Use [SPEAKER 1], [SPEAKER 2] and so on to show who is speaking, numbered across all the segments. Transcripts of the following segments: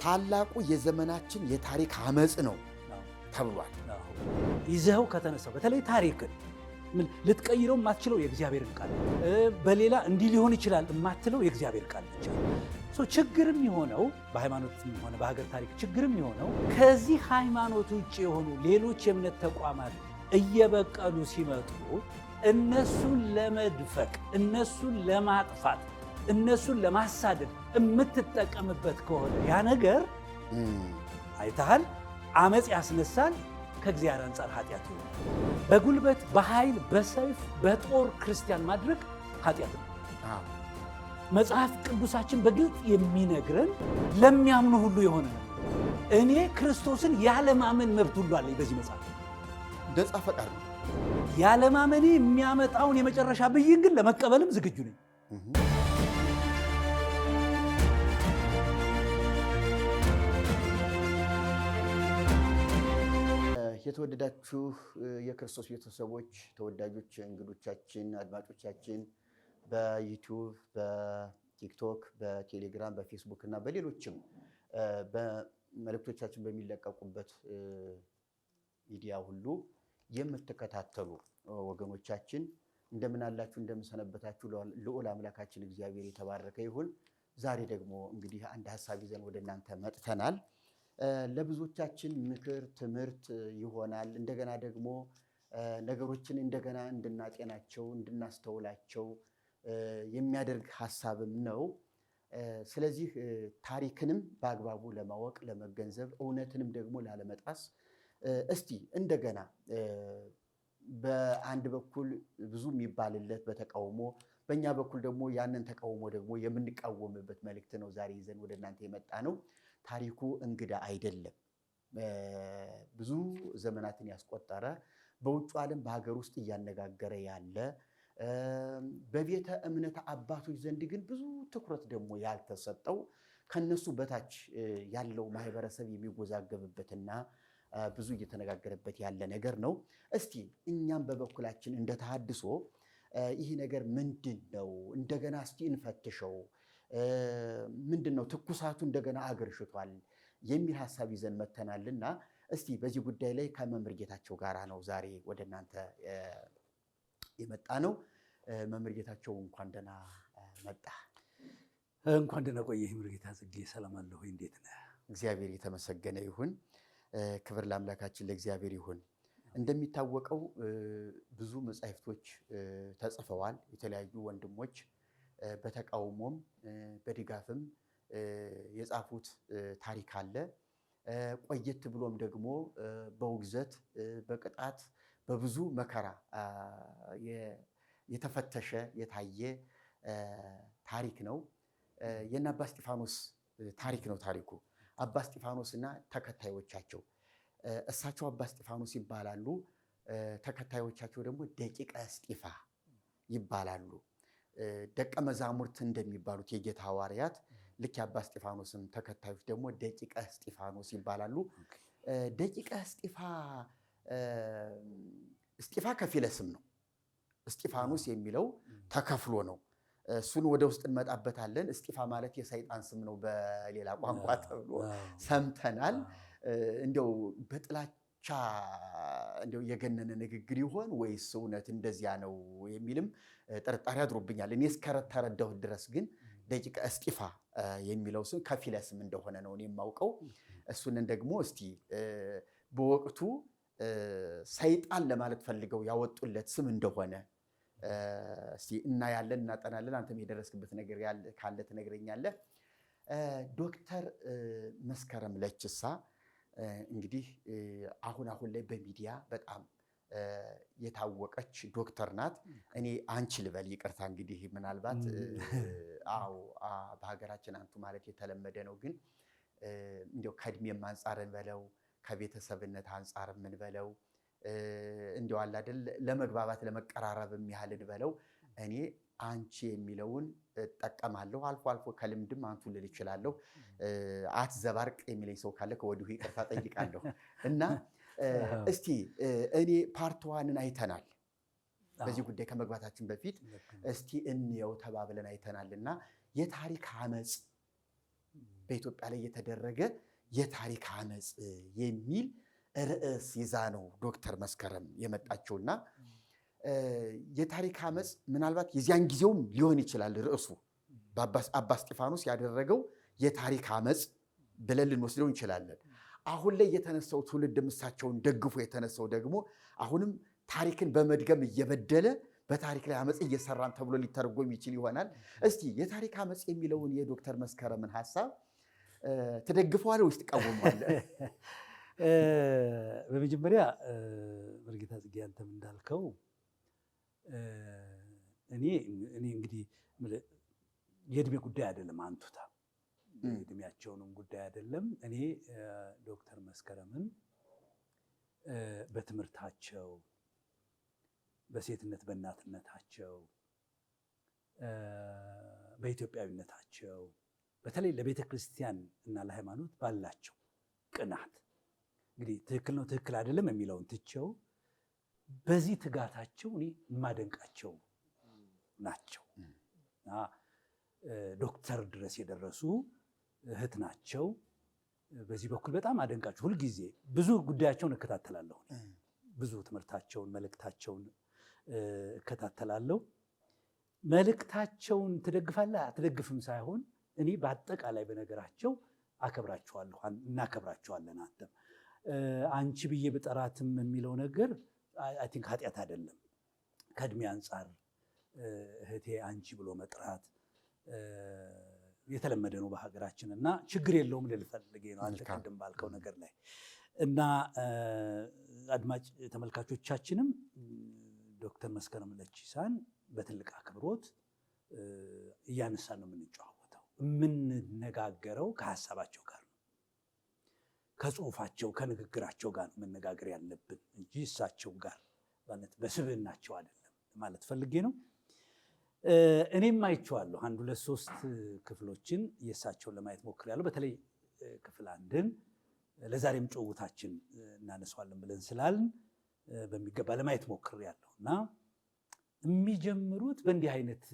[SPEAKER 1] ታላቁ የዘመናችን የታሪክ አመጽ ነው ተብሏል።
[SPEAKER 2] ይዘው ከተነሳው በተለይ ታሪክን ልትቀይረው የማትችለው የእግዚአብሔርን ቃል በሌላ እንዲህ ሊሆን ይችላል የማትለው የእግዚአብሔር ቃል ብቻ ነው። ችግርም የሆነው በሃይማኖትም ሆነ በሀገር ታሪክ ችግርም የሆነው ከዚህ ሃይማኖት ውጭ የሆኑ ሌሎች የእምነት ተቋማት እየበቀሉ ሲመጡ እነሱን ለመድፈቅ፣ እነሱን ለማጥፋት፣ እነሱን ለማሳደድ የምትጠቀምበት ከሆነ ያ ነገር አይተሃል፣ አመጽ ያስነሳል። ከእግዚአብሔር አንጻር ኃጢአት ነው። በጉልበት በኃይል በሰይፍ በጦር ክርስቲያን ማድረግ ኃጢአት ነው። መጽሐፍ ቅዱሳችን በግልጽ የሚነግረን ለሚያምኑ ሁሉ የሆነ ነው። እኔ ክርስቶስን ያለማመን መብት ሁሉ አለኝ። በዚህ መጽሐፍ
[SPEAKER 1] ነጻ ፈቃድ ነው።
[SPEAKER 2] ያለማመኔ የሚያመጣውን የመጨረሻ ብይን ግን ለመቀበልም ዝግጁ ነኝ።
[SPEAKER 1] የተወደዳችሁ የክርስቶስ ቤተሰቦች፣ ተወዳጆች እንግዶቻችን፣ አድማጮቻችን በዩቲዩብ፣ በቲክቶክ፣ በቴሌግራም፣ በፌስቡክ እና በሌሎችም በመልእክቶቻችን በሚለቀቁበት ሚዲያ ሁሉ የምትከታተሉ ወገኖቻችን እንደምን አላችሁ? እንደምን ሰነበታችሁ? ልዑል አምላካችን እግዚአብሔር የተባረከ ይሁን። ዛሬ ደግሞ እንግዲህ አንድ ሀሳብ ይዘን ወደ እናንተ መጥተናል። ለብዙዎቻችን ምክር ትምህርት ይሆናል። እንደገና ደግሞ ነገሮችን እንደገና እንድናጤናቸው እንድናስተውላቸው የሚያደርግ ሀሳብም ነው። ስለዚህ ታሪክንም በአግባቡ ለማወቅ ለመገንዘብ፣ እውነትንም ደግሞ ላለመጣስ እስቲ እንደገና በአንድ በኩል ብዙ የሚባልለት በተቃውሞ በእኛ በኩል ደግሞ ያንን ተቃውሞ ደግሞ የምንቃወምበት መልእክት ነው ዛሬ ይዘን ወደ እናንተ የመጣ ነው። ታሪኩ እንግዳ አይደለም። ብዙ ዘመናትን ያስቆጠረ በውጭ ዓለም በሀገር ውስጥ እያነጋገረ ያለ በቤተ እምነት አባቶች ዘንድ ግን ብዙ ትኩረት ደግሞ ያልተሰጠው ከነሱ በታች ያለው ማህበረሰብ የሚወዛገብበትና ብዙ እየተነጋገረበት ያለ ነገር ነው። እስቲ እኛም በበኩላችን እንደ ተሐድሶ ይህ ነገር ምንድን ነው? እንደገና እስቲ እንፈትሸው። ምንድን ነው ትኩሳቱ እንደገና አገርሽቷል የሚል ሀሳብ ይዘን መተናልና እስቲ በዚህ ጉዳይ ላይ ከመምህር ጌታቸው ጋራ ነው ዛሬ ወደ እናንተ የመጣ ነው። መምህር ጌታቸው እንኳን ደህና መጣ።
[SPEAKER 2] እንኳን ደህና ቆየህ መምህር ጌታ ጽጌ። ሰላም አለሁ። እንዴት ነህ?
[SPEAKER 1] እግዚአብሔር የተመሰገነ ይሁን። ክብር ለአምላካችን ለእግዚአብሔር ይሁን። እንደሚታወቀው ብዙ መጻሕፍቶች ተጽፈዋል። የተለያዩ ወንድሞች በተቃውሞም በድጋፍም የጻፉት ታሪክ አለ። ቆየት ብሎም ደግሞ በውግዘት በቅጣት በብዙ መከራ የተፈተሸ የታየ ታሪክ ነው። የእነ አባ እስጢፋኖስ ታሪክ ነው ታሪኩ። አባ እስጢፋኖስና ተከታዮቻቸው፣ እሳቸው አባ እስጢፋኖስ ይባላሉ። ተከታዮቻቸው ደግሞ ደቂቀ እስጢፋ ይባላሉ። ደቀ መዛሙርት እንደሚባሉት የጌታ ሐዋርያት ልክ የአባ እስጢፋኖስም ተከታዮች ደግሞ ደቂቀ እስጢፋኖስ ይባላሉ። ደቂቀ እስጢፋ ከፊለ ስም ነው። እስጢፋኖስ የሚለው ተከፍሎ ነው። እሱን ወደ ውስጥ እንመጣበታለን። እስጢፋ ማለት የሰይጣን ስም ነው በሌላ ቋንቋ ተብሎ ሰምተናል። እንደው በጥላቻ እንደው የገነነ ንግግር ይሆን ወይስ እውነት እንደዚያ ነው የሚልም ጥርጣሬ አድሮብኛል። እኔ እስከተረዳሁት ድረስ ግን ደቂቀ እስጢፋ የሚለው ስም ከፊለ ስም እንደሆነ ነው እኔ የማውቀው። እሱንን ደግሞ እስቲ በወቅቱ ሰይጣን ለማለት ፈልገው ያወጡለት ስም እንደሆነ እስቲ እናያለን፣ እናጠናለን። አንተም የደረስክበት ነገር ካለ ትነግረኛለህ። ዶክተር መስከረም ለችሳ እንግዲህ አሁን ላይ በሚዲያ በጣም የታወቀች ዶክተር ናት። እኔ አንቺ ልበል ይቅርታ። እንግዲህ ምናልባት በሀገራችን አንቱ ማለት የተለመደ ነው። ግን እንዲያው ከእድሜም አንጻር እንበለው ከቤተሰብነት አንጻር የምንበለው እንዲያው አለ አይደል ለመግባባት ለመቀራረብ የሚያህል እንበለው እኔ አንቺ የሚለውን እጠቀማለሁ። አልፎ አልፎ ከልምድም አንቱ ልል እችላለሁ። አትዘባርቅ የሚለኝ ሰው ካለ ከወዲሁ ይቅርታ ጠይቃለሁ። እና እስቲ እኔ ፓርት ዋንን አይተናል። በዚህ ጉዳይ ከመግባታችን በፊት እስቲ እንየው ተባብለን አይተናልና የታሪክ አመጽ በኢትዮጵያ ላይ የተደረገ የታሪክ አመፅ የሚል ርዕስ ይዛ ነው ዶክተር መስከረም የመጣችውና የታሪክ አመፅ ምናልባት የዚያን ጊዜውም ሊሆን ይችላል ርዕሱ አባ እስጢፋኖስ ያደረገው የታሪክ አመፅ ብለን ልንወስደው እንችላለን። አሁን ላይ የተነሳው ትውልድ እሳቸውን ደግፎ የተነሳው ደግሞ አሁንም ታሪክን በመድገም እየበደለ በታሪክ ላይ አመፅ እየሰራን ተብሎ ሊተረጎም ይችል ይሆናል። እስቲ የታሪክ አመፅ የሚለውን የዶክተር መስከረምን ሐሳብ ትደግፈዋለህ ወይስ ትቃወመዋለህ?
[SPEAKER 2] በመጀመሪያ መርጌታ ጽጌ አንተም እንዳልከው እኔ እንግዲህ የእድሜ ጉዳይ አይደለም አንቱታ የእድሜያቸውንም ጉዳይ አይደለም። እኔ ዶክተር መስከረምን በትምህርታቸው፣ በሴትነት በእናትነታቸው፣ በኢትዮጵያዊነታቸው በተለይ ለቤተ ክርስቲያን እና ለሃይማኖት ባላቸው ቅናት እንግዲህ ትክክል ነው ትክክል አይደለም የሚለውን ትቸው በዚህ ትጋታቸው እኔ የማደንቃቸው ናቸው። ዶክተር ድረስ የደረሱ እህት ናቸው። በዚህ በኩል በጣም አደንቃቸው። ሁልጊዜ ብዙ ጉዳያቸውን እከታተላለሁ። ብዙ ትምህርታቸውን መልእክታቸውን እከታተላለሁ። መልእክታቸውን ትደግፋለህ አትደግፍም ሳይሆን እኔ በአጠቃላይ በነገራቸው አከብራቸዋለሁ፣ እናከብራቸዋለን። አንተም አንቺ ብዬ ብጠራትም የሚለው ነገር አይ ቲንክ ኃጢአት አይደለም። ከእድሜ አንጻር እህቴ አንቺ ብሎ መጥራት የተለመደ ነው በሀገራችን እና ችግር የለውም ልል ፈልጌ ነው አንተ ቅድም ባልከው ነገር ላይ እና አድማጭ ተመልካቾቻችንም ዶክተር መስከረም ለቺሳን በትልቅ አክብሮት እያነሳን ነው የምንጨዋወተው። የምንነጋገረው ከሀሳባቸው ጋር ነው፣ ከጽሁፋቸው ከንግግራቸው ጋር ነው መነጋገር ያለብን እንጂ እሳቸው ጋር ማለት በስብዕናቸው አይደለም ማለት ፈልጌ ነው። እኔም አይቼዋለሁ። 1 2 3 ክፍሎችን የእሳቸውን ለማየት ሞክሬያለሁ። በተለይ ክፍል 1ን ለዛሬም ጭውውታችን እናነሳዋለን ብለን ስላልን በሚገባ ለማየት ሞክሬያለሁ እና የሚጀምሩት በእንዲህ አይነት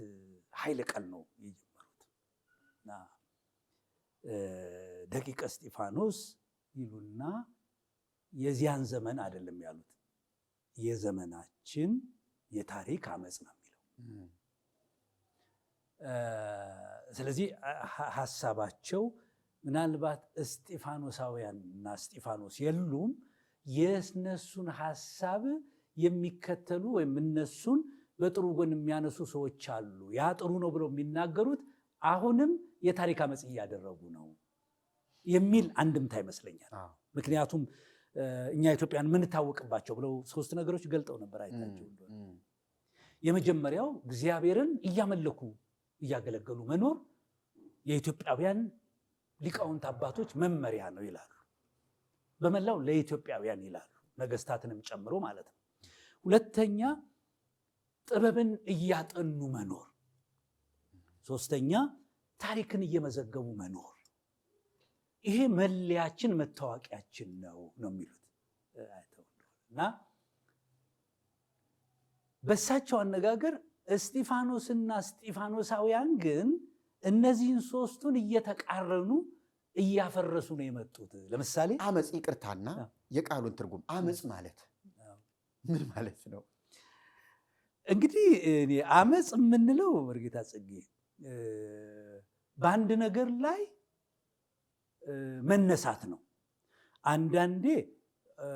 [SPEAKER 2] ኃይለ ቃል ነው የጀመሩት እና ደቂቀ እስጢፋኖስ ይሉና የዚያን ዘመን አይደለም ያሉት የዘመናችን የታሪክ አመፅ ነው የሚለው። ስለዚህ ሐሳባቸው ምናልባት እስጢፋኖሳውያን እና እስጢፋኖስ የሉም የነሱን ሐሳብ የሚከተሉ ወይም እነሱን በጥሩ ጎን የሚያነሱ ሰዎች አሉ። ያ ጥሩ ነው ብለው የሚናገሩት አሁንም የታሪክ አመፅ እያደረጉ ነው የሚል አንድምታ ይመስለኛል። ምክንያቱም እኛ ኢትዮጵያን የምንታወቅባቸው ብለው 3 ነገሮች ገልጠው ነበር አይታቸው እንደሆነ። የመጀመሪያው እግዚአብሔርን እያመለኩ እያገለገሉ መኖር የኢትዮጵያውያን ሊቃውንት አባቶች መመሪያ ነው ይላሉ። በመላው ለኢትዮጵያውያን ይላሉ፣ ነገስታትንም ጨምሮ ማለት ነው። ሁለተኛ ጥበብን እያጠኑ መኖር። ሶስተኛ ታሪክን እየመዘገቡ መኖር። ይሄ መለያችን መታወቂያችን ነው የሚሉት እና በእሳቸው አነጋገር እስጢፋኖስና እስጢፋኖሳውያን ግን እነዚህን 3ቱን እየተቃረኑ እያፈረሱ ነው የመጡት። ለምሳሌ
[SPEAKER 1] አመፅ፣ ይቅርታና የቃሉን ትርጉም አመፅ ማለት ምን ማለት ነው?
[SPEAKER 2] እንግዲህ አመፅ የምንለው መርጌታ ጽጌ በአንድ ነገር ላይ መነሳት ነው። አንዳንዴ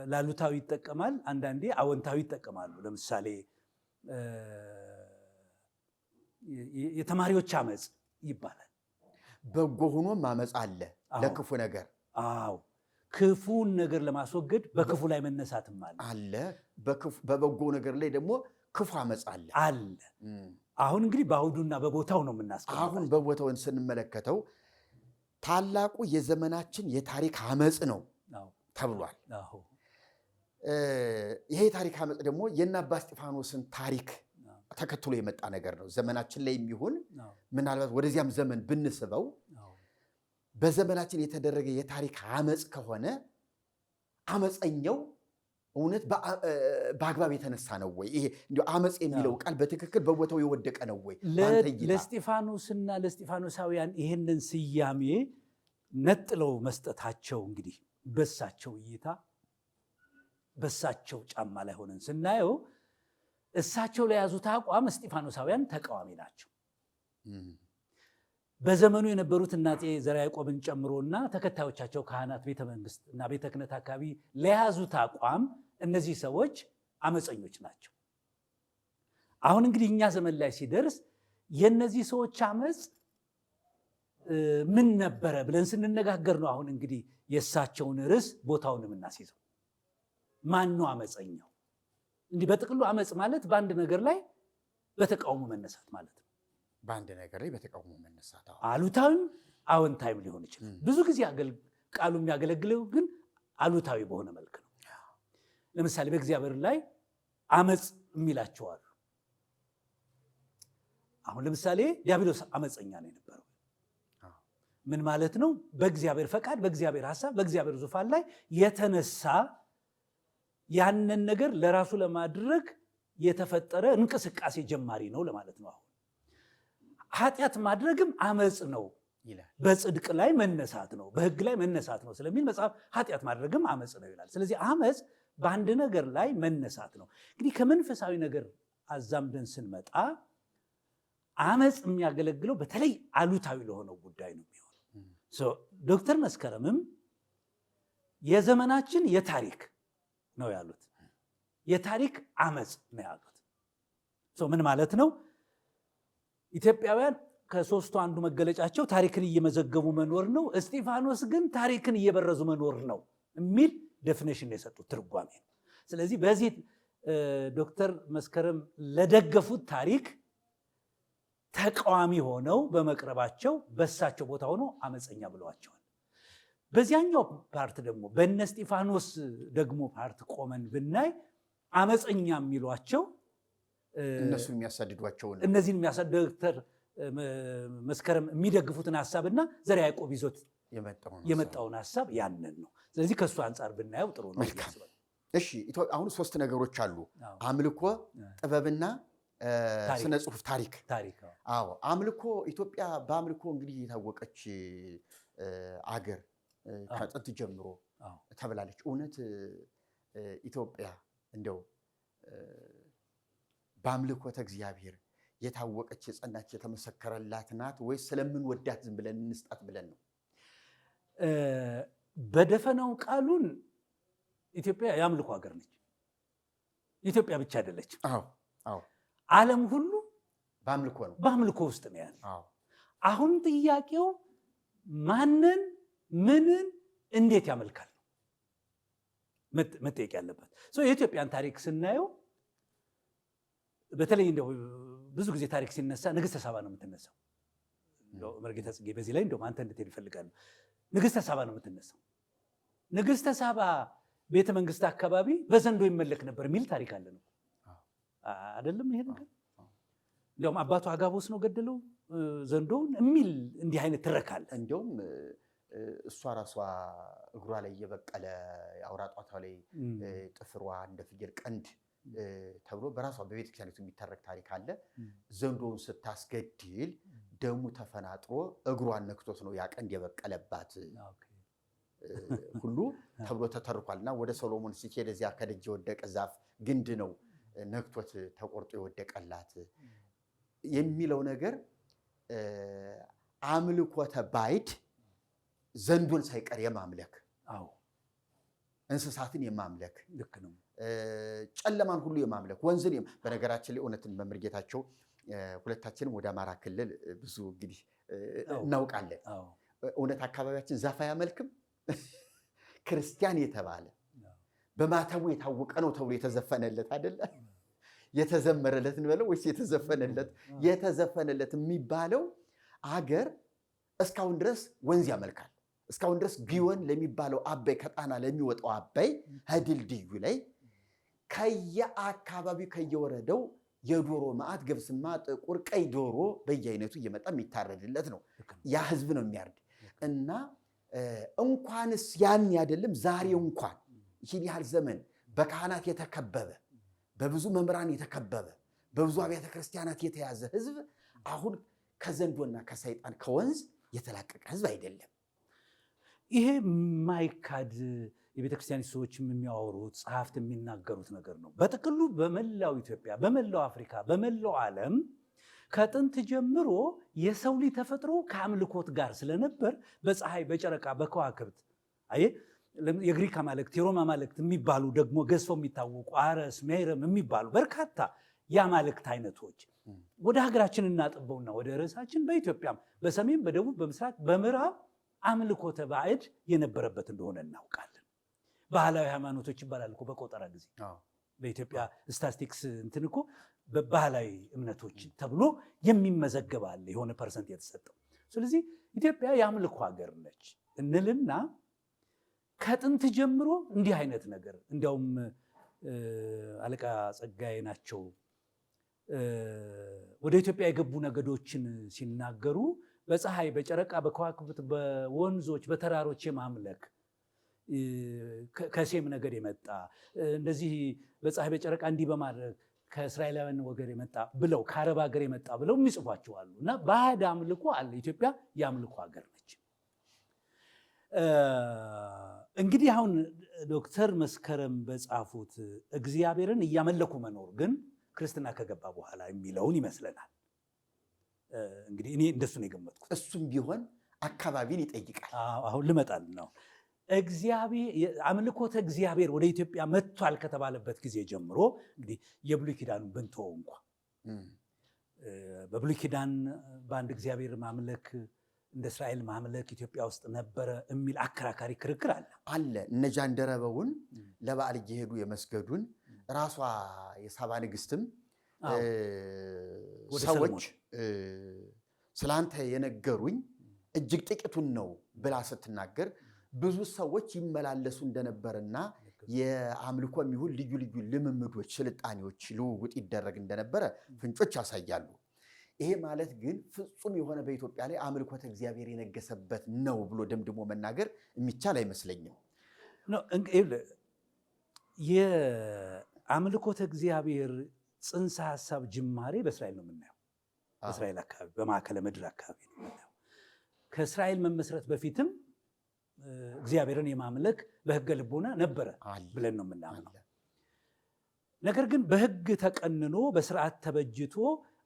[SPEAKER 2] ላሉታዊ ይጠቀማል፣ አንዳንዴ አወንታዊ ይጠቀማሉ። ለምሳሌ የተማሪዎች አመፅ ይባላል።
[SPEAKER 1] በጎ ሆኖም አመፅ አለ ለክፉ ነገር።
[SPEAKER 2] አዎ ክፉን ነገር ለማስወገድ በክፉ ላይ መነሳትም አለ።
[SPEAKER 1] በበጎ ነገር ላይ ደግሞ ክፉ አመፅ አለ።
[SPEAKER 2] አሁን እንግዲህ በአውዱና በቦታው ነው የምናስቀምጠው።
[SPEAKER 1] አሁን በቦታውን ስንመለከተው ታላቁ የዘመናችን የታሪክ አመፅ ነው ተብሏል። ይሄ የታሪክ አመፅ ደግሞ የእነ አባ እስጢፋኖስን ታሪክ ተከትሎ የመጣ ነገር ነው። ዘመናችን ላይ የሚሆን ምናልባት ወደዚያም ዘመን ብንስበው በዘመናችን የተደረገ የታሪክ አመፅ ከሆነ አመፀኛው እውነት በአግባብ የተነሳ ነው ወይ? ይሄ እንዲያው አመፅ የሚለው ቃል በትክክል በቦታው የወደቀ ነው ወይ?
[SPEAKER 2] ለእስጢፋኖስና ለእስጢፋኖሳውያን ይህንን ስያሜ ነጥለው መስጠታቸው እንግዲህ በሳቸው እይታ በሳቸው ጫማ ላይ ሆነን ስናየው እሳቸው ለያዙት አቋም እስጢፋኖሳውያን ተቃዋሚ ናቸው። በዘመኑ የነበሩት አፄ ዘርዓ ያዕቆብን ጨምሮና ተከታዮቻቸው ካህናት፣ ቤተ መንግስት እና ቤተ ክህነት አካባቢ ለያዙት አቋም እነዚህ ሰዎች አመፀኞች ናቸው። አሁን እንግዲህ እኛ ዘመን ላይ ሲደርስ የነዚህ ሰዎች አመፅ ምን ነበረ ብለን ስንነጋገር ነው አሁን እንግዲህ የእሳቸውን ርዕስ ቦታውን የምናስይዘው። ማን ነው አመፀኛው? እንዲህ በጥቅሉ አመፅ ማለት በአንድ ነገር ላይ በተቃውሞ መነሳት ማለት ነው።
[SPEAKER 1] በአንድ ነገር ላይ በተቃውሞ መነሳት
[SPEAKER 2] አሉታዊም አዎንታዊም ሊሆን ይችላል። ብዙ ጊዜ ቃሉ የሚያገለግለው ግን አሉታዊ በሆነ መልክ ነው። ለምሳሌ በእግዚአብሔር ላይ አመፅ የሚላቸው አሉ። አሁን ለምሳሌ ዲያብሎስ አመፀኛ ነው የነበረው። ምን ማለት ነው? በእግዚአብሔር ፈቃድ፣ በእግዚአብሔር ሐሳብ፣ በእግዚአብሔር ዙፋን ላይ የተነሳ ያንን ነገር ለራሱ ለማድረግ የተፈጠረ እንቅስቃሴ ጀማሪ ነው ለማለት ነው። አሁን ኃጢአት ማድረግም አመፅ ነው ይላል። በጽድቅ ላይ መነሳት ነው፣ በሕግ ላይ መነሳት ነው ስለሚል መጽሐፍ ኃጢአት ማድረግም አመፅ ነው ይላል። ስለዚህ አመፅ በአንድ ነገር ላይ መነሳት ነው። እንግዲህ ከመንፈሳዊ ነገር አዛምደን ስንመጣ አመፅ የሚያገለግለው በተለይ አሉታዊ ለሆነው ጉዳይ ነው የሚሆነው። ዶክተር መስከረምም የዘመናችን የታሪክ ነው ያሉት። የታሪክ አመፅ ነው ያሉት። ምን ማለት ነው? ኢትዮጵያውያን ከሶስቱ አንዱ መገለጫቸው ታሪክን እየመዘገቡ መኖር ነው። እስጢፋኖስ ግን ታሪክን እየበረዙ መኖር ነው የሚል ዴፊኒሽን የሰጡት ትርጓሜ ነው። ስለዚህ በዚህ ዶክተር መስከረም ለደገፉት ታሪክ ተቃዋሚ ሆነው በመቅረባቸው በሳቸው ቦታ ሆኖ አመፀኛ ብለዋቸዋል። በዚያኛው ፓርት ደግሞ በእነ እስጢፋኖስ ደግሞ ፓርት ቆመን ብናይ አመፀኛ የሚሏቸው
[SPEAKER 1] እነሱን የሚያሳድዷቸው
[SPEAKER 2] እነዚህን ዶክተር መስከረም የሚደግፉትን ሐሳብና ዘርዓ ያዕቆብ ይዞት የመጣውን ሐሳብ ያንን ነው። ስለዚህ ከእሱ አንጻር ብናየው ጥሩ ነው።
[SPEAKER 1] እሺ፣ አሁን ሶስት ነገሮች አሉ። አምልኮ፣ ጥበብና ስነ ጽሁፍ፣ ታሪክ። አዎ፣ አምልኮ ኢትዮጵያ በአምልኮ እንግዲህ የታወቀች አገር ከጥንት ጀምሮ ተብላለች። እውነት ኢትዮጵያ እንደው በአምልኮተ እግዚአብሔር የታወቀች የጸናች የተመሰከረላት ናት ወይስ ስለምንወዳት ዝም ብለን እንስጣት ብለን ነው?
[SPEAKER 2] በደፈናው ቃሉን ኢትዮጵያ የአምልኮ ሀገር ነች። ኢትዮጵያ ብቻ አይደለችም። ዓለም ሁሉ
[SPEAKER 1] በአምልኮ ነው፣
[SPEAKER 2] በአምልኮ ውስጥ ነው ያለ። አሁን ጥያቄው ማንን፣ ምንን፣ እንዴት ያመልካል መጠየቅ ያለበት። የኢትዮጵያን ታሪክ ስናየው በተለይ እንደው ብዙ ጊዜ ታሪክ ሲነሳ ንግሥተ ሳባ ነው የምትነሳው። መርጌታ ጽጌ በዚህ ላይ እንደውም አንተ እንድትሄድ ይፈልጋሉ። ንግሥተ ሳባ ነው የምትነሳው። ንግሥተ ሳባ ቤተ መንግስት አካባቢ በዘንዶ ይመለክ ነበር የሚል ታሪክ አለ ነው አይደለም? ይሄ ነገር እንደውም አባቱ አጋቦስ ነው ገደለው ዘንዶውን የሚል እንዲህ አይነት ትረካል።
[SPEAKER 1] እንደውም እሷ ራሷ እግሯ ላይ እየበቀለ አውራ ጧቷ ላይ ጥፍሯ እንደ ፍየል ቀንድ ተብሎ በራሷ በቤተክርስቲያኒቱ የሚተረክ ታሪክ አለ። ዘንዶውን ስታስገድል ደሙ ተፈናጥሮ እግሯን ነክቶት ነው ያ ቀንድ የበቀለባት ሁሉ ተብሎ ተተርኳል። እና ወደ ሰሎሞን ሲሄድ እዚያ ከደጅ የወደቀ ዛፍ ግንድ ነው ነክቶት ተቆርጦ የወደቀላት የሚለው ነገር አምልኮተ ባዕድ ዘንዶን ሳይቀር የማምለክ እንስሳትን የማምለክ ልክ ነው፣ ጨለማን ሁሉ የማምለክ ወንዝን በነገራችን ላይ እውነትን መምህር ጌታቸው ሁለታችንም ወደ አማራ ክልል ብዙ እንግዲህ እናውቃለን። እውነት አካባቢያችን ዛፍ አያመልክም። ክርስቲያን የተባለ በማተቡ የታወቀ ነው ተብሎ የተዘፈነለት አይደለ? የተዘመረለት እንበለው ወይስ የተዘፈነለት? የተዘፈነለት የሚባለው አገር እስካሁን ድረስ ወንዝ ያመልካል። እስካሁን ድረስ ጊዮን ለሚባለው አባይ ከጣና ለሚወጣው አባይ ድልድዩ ላይ ከየአካባቢው ከየወረደው የዶሮ ማዕት ገብስማ፣ ጥቁር፣ ቀይ ዶሮ በየአይነቱ እየመጣ የሚታረድለት ነው። ያ ህዝብ ነው የሚያርድ እና እንኳንስ ያን አይደለም ዛሬ እንኳን ይህን ያህል ዘመን በካህናት የተከበበ በብዙ መምህራን የተከበበ በብዙ አብያተ ክርስቲያናት የተያዘ ህዝብ አሁን ከዘንዶና ከሰይጣን ከወንዝ የተላቀቀ ህዝብ አይደለም።
[SPEAKER 2] ይሄ የማይካድ የቤተክርስቲያን ሰዎች የሚያወሩት ጸሐፍት የሚናገሩት ነገር ነው። በጥቅሉ በመላው ኢትዮጵያ፣ በመላው አፍሪካ፣ በመላው ዓለም ከጥንት ጀምሮ የሰው ልጅ ተፈጥሮ ከአምልኮት ጋር ስለነበር በፀሐይ፣ በጨረቃ፣ በከዋክብት የግሪክ አማልክት፣ የሮማ አማልክት የሚባሉ ደግሞ ገዝፈው የሚታወቁ አረስ፣ ሜረም የሚባሉ በርካታ የአማልክት አይነቶች ወደ ሀገራችን እናጥበውና ወደ ርዕሳችን በኢትዮጵያም በሰሜን፣ በደቡብ፣ በምስራቅ፣ በምዕራብ አምልኮተ ባዕድ የነበረበት እንደሆነ እናውቃለን። ባህላዊ ሃይማኖቶች ይባላል እኮ በቆጠራ ጊዜ በኢትዮጵያ ስታቲስቲክስ እንትን እኮ በባህላዊ እምነቶች ተብሎ የሚመዘገባል የሆነ ፐርሰንት የተሰጠው። ስለዚህ ኢትዮጵያ የአምልኮ ሀገር ነች እንልና ከጥንት ጀምሮ እንዲህ አይነት ነገር እንዲያውም አለቃ ጸጋዬ ናቸው ወደ ኢትዮጵያ የገቡ ነገዶችን ሲናገሩ በፀሐይ፣ በጨረቃ፣ በከዋክብት፣ በወንዞች፣ በተራሮች የማምለክ ከሴም ነገድ የመጣ እንደዚህ በፀሐይ በጨረቃ እንዲህ በማድረግ ከእስራኤላውያን ወገን የመጣ ብለው ከአረብ ሀገር የመጣ ብለው የሚጽፏቸው አሉ። እና ባዕድ አምልኮ አለ። ኢትዮጵያ የአምልኮ ሀገር ነች። እንግዲህ አሁን ዶክተር መስከረም በጻፉት እግዚአብሔርን እያመለኩ መኖር ግን ክርስትና ከገባ በኋላ የሚለውን ይመስለናል። እንግዲህ እኔ እንደሱ ነው የገመትኩት።
[SPEAKER 1] እሱም ቢሆን አካባቢን ይጠይቃል።
[SPEAKER 2] አሁን ልመጣል ነው። አምልኮተ እግዚአብሔር ወደ ኢትዮጵያ መጥቷል ከተባለበት ጊዜ ጀምሮ እንግዲህ የብሉይ ኪዳኑን ብንተወው እንኳ በብሉይ ኪዳን በአንድ እግዚአብሔር ማምለክ እንደ እስራኤል ማምለክ ኢትዮጵያ ውስጥ ነበረ የሚል አከራካሪ ክርክር አለ።
[SPEAKER 1] እነ ጃንደረበውን ለበዓል እየሄዱ የመስገዱን ራሷ የሳባ ንግስትም ሰዎች ስላንተ የነገሩኝ እጅግ ጥቂቱን ነው ብላ ስትናገር ብዙ ሰዎች ይመላለሱ እንደነበርና የአምልኮ የሚሆን ልዩ ልዩ ልምምዶች፣ ስልጣኔዎች ልውውጥ ይደረግ እንደነበረ ፍንጮች ያሳያሉ። ይሄ ማለት ግን ፍጹም የሆነ በኢትዮጵያ ላይ አምልኮተ እግዚአብሔር የነገሰበት ነው ብሎ ደምድሞ መናገር የሚቻል አይመስለኝም።
[SPEAKER 2] የአምልኮተ እግዚአብሔር ጽንሰ ሐሳብ ጅማሬ በእስራኤል ነው የምናየው። በእስራኤል አካባቢ፣ በማዕከለ ምድር አካባቢ ነው የምናየው። ከእስራኤል መመስረት በፊትም እግዚአብሔርን የማምለክ በሕገ ልቦና ነበረ ብለን ነው የምናምነው። ነገር ግን በሕግ ተቀንኖ በስርዓት ተበጅቶ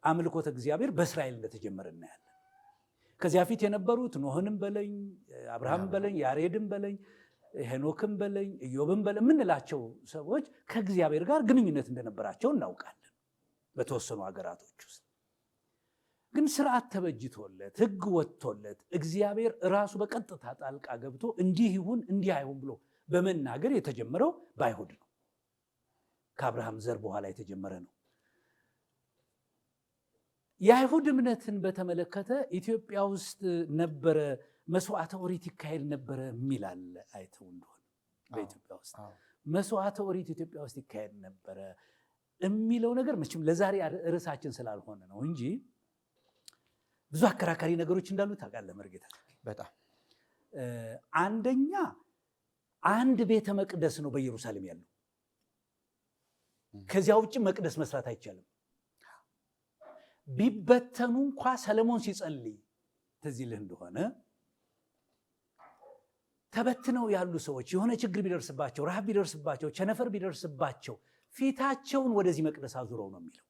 [SPEAKER 2] አምልኮተ እግዚአብሔር በእስራኤል እንደተጀመረ እናያለን። ከዚያ ፊት የነበሩት ኖህንም በለኝ፣ አብርሃም በለኝ፣ ያሬድም በለኝ፣ ሄኖክም በለኝ፣ ኢዮብም በለኝ የምንላቸው ሰዎች ከእግዚአብሔር ጋር ግንኙነት እንደነበራቸው እናውቃለን። በተወሰኑ ሀገራቶች ውስጥ ግን ስርዓት ተበጅቶለት ሕግ ወጥቶለት እግዚአብሔር ራሱ በቀጥታ ጣልቃ ገብቶ እንዲህ ይሁን እንዲህ አይሁን ብሎ በመናገር የተጀመረው በአይሁድ ነው። ከአብርሃም ዘር በኋላ የተጀመረ ነው። የአይሁድ እምነትን በተመለከተ ኢትዮጵያ ውስጥ ነበረ መስዋዕተ ኦሪት ይካሄድ ነበረ የሚል አለ። አይተው እንደሆነ በኢትዮጵያ ውስጥ መስዋዕተ ኦሪት ኢትዮጵያ ውስጥ ይካሄድ ነበረ የሚለው ነገር መቼም ለዛሬ ርዕሳችን ስላልሆነ ነው እንጂ ብዙ አከራካሪ ነገሮች እንዳሉ ታውቃለህ መርጌታ።
[SPEAKER 1] በጣም
[SPEAKER 2] አንደኛ አንድ ቤተ መቅደስ ነው በኢየሩሳሌም ያለው። ከዚያ ውጭ መቅደስ መስራት አይቻልም። ቢበተኑ እንኳ ሰለሞን ሲጸልይ ትዝ ይልህ እንደሆነ ተበትነው ያሉ ሰዎች የሆነ ችግር ቢደርስባቸው፣ ረሃብ ቢደርስባቸው፣ ቸነፈር ቢደርስባቸው ፊታቸውን ወደዚህ መቅደስ አዙረው ነው የሚለው።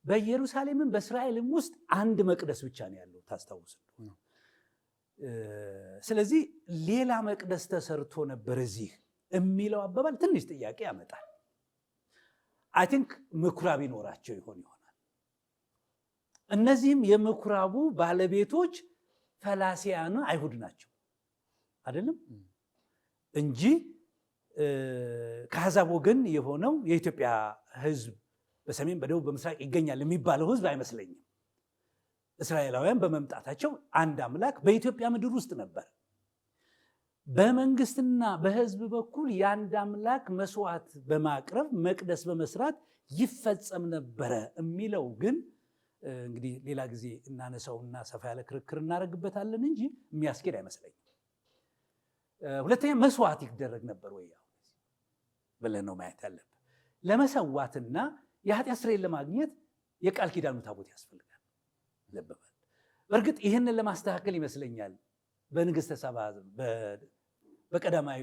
[SPEAKER 2] በኢየሩሳሌምም በእስራኤልም ውስጥ አንድ መቅደስ ብቻ ነው ያለው ታስታውስ እንደሆነ። ስለዚህ ሌላ መቅደስ ተሰርቶ ነበር እዚህ የሚለው አባባል ትንሽ ጥያቄ ያመጣል። አይ ቲንክ ምኩራብ ይኖራቸው ይሆናል። እነዚህም የምኩራቡ ባለቤቶች ፈላሲያን አይሁድ ናቸው አይደለም እንጂ ከአሕዛብ ወገን የሆነው የኢትዮጵያ ሕዝብ በሰሜን በደቡብ በምስራቅ ይገኛል የሚባለው ሕዝብ አይመስለኝም። እስራኤላውያን በመምጣታቸው አንድ አምላክ በኢትዮጵያ ምድር ውስጥ ነበር። በመንግስትና በሕዝብ በኩል የአንድ አምላክ መስዋዕት በማቅረብ መቅደስ በመስራት ይፈጸም ነበረ የሚለው ግን እንግዲህ ሌላ ጊዜ እናነሳውና ሰፋ ያለ ክርክር እናደርግበታለን እንጂ የሚያስኬድ አይመስለኝም። ሁለተኛ መስዋዕት ይደረግ ነበር ወይ ብለን ነው ማየት ያለብን። ለመሰዋትና የኃጢአት ስርየት ለማግኘት የቃል ኪዳኑ ታቦት ያስፈልጋል። ለበባል በእርግጥ ይህንን ለማስተካከል ይመስለኛል በንግሥተ ሳባ በቀዳማዊ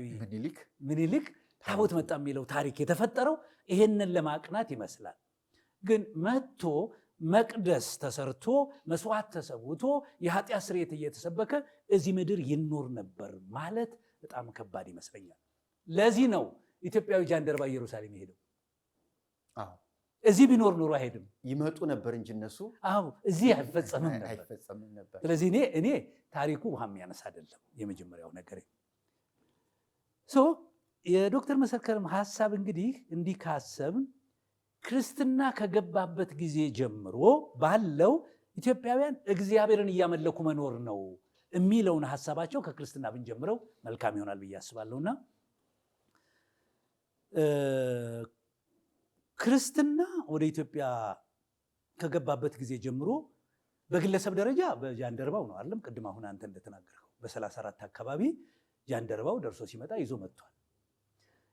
[SPEAKER 2] ምኒልክ ታቦት መጣ የሚለው ታሪክ የተፈጠረው ይሄንን ለማቅናት ይመስላል። ግን መጥቶ መቅደስ ተሰርቶ መስዋዕት ተሰውቶ የኃጢአት ስርየት እየተሰበከ እዚህ ምድር ይኖር ነበር ማለት በጣም ከባድ ይመስለኛል። ለዚህ ነው ኢትዮጵያዊ ጃንደረባ ኢየሩሳሌም ሄደው እዚህ ቢኖር ኖሮ አይሄድም።
[SPEAKER 1] ይመጡ ነበር እንጂ እነሱ
[SPEAKER 2] እዚህ አይፈጸምም ነበር። ስለዚህ እኔ ታሪኩ ውሃ የሚያነሳ አይደለም የመጀመሪያው ነገር። የዶክተር መሰከረም ሀሳብ እንግዲህ እንዲህ ካሰብን ክርስትና ከገባበት ጊዜ ጀምሮ ባለው ኢትዮጵያውያን እግዚአብሔርን እያመለኩ መኖር ነው የሚለውን ሀሳባቸው ከክርስትና ብንጀምረው መልካም ይሆናል ብዬ አስባለሁና ክርስትና ወደ ኢትዮጵያ ከገባበት ጊዜ ጀምሮ በግለሰብ ደረጃ በጃንደረባው ነው አይደለም? ቅድም አሁን አንተ እንደተናገርከው በ34 አካባቢ ጃንደረባው ደርሶ ሲመጣ ይዞ መጥቷል።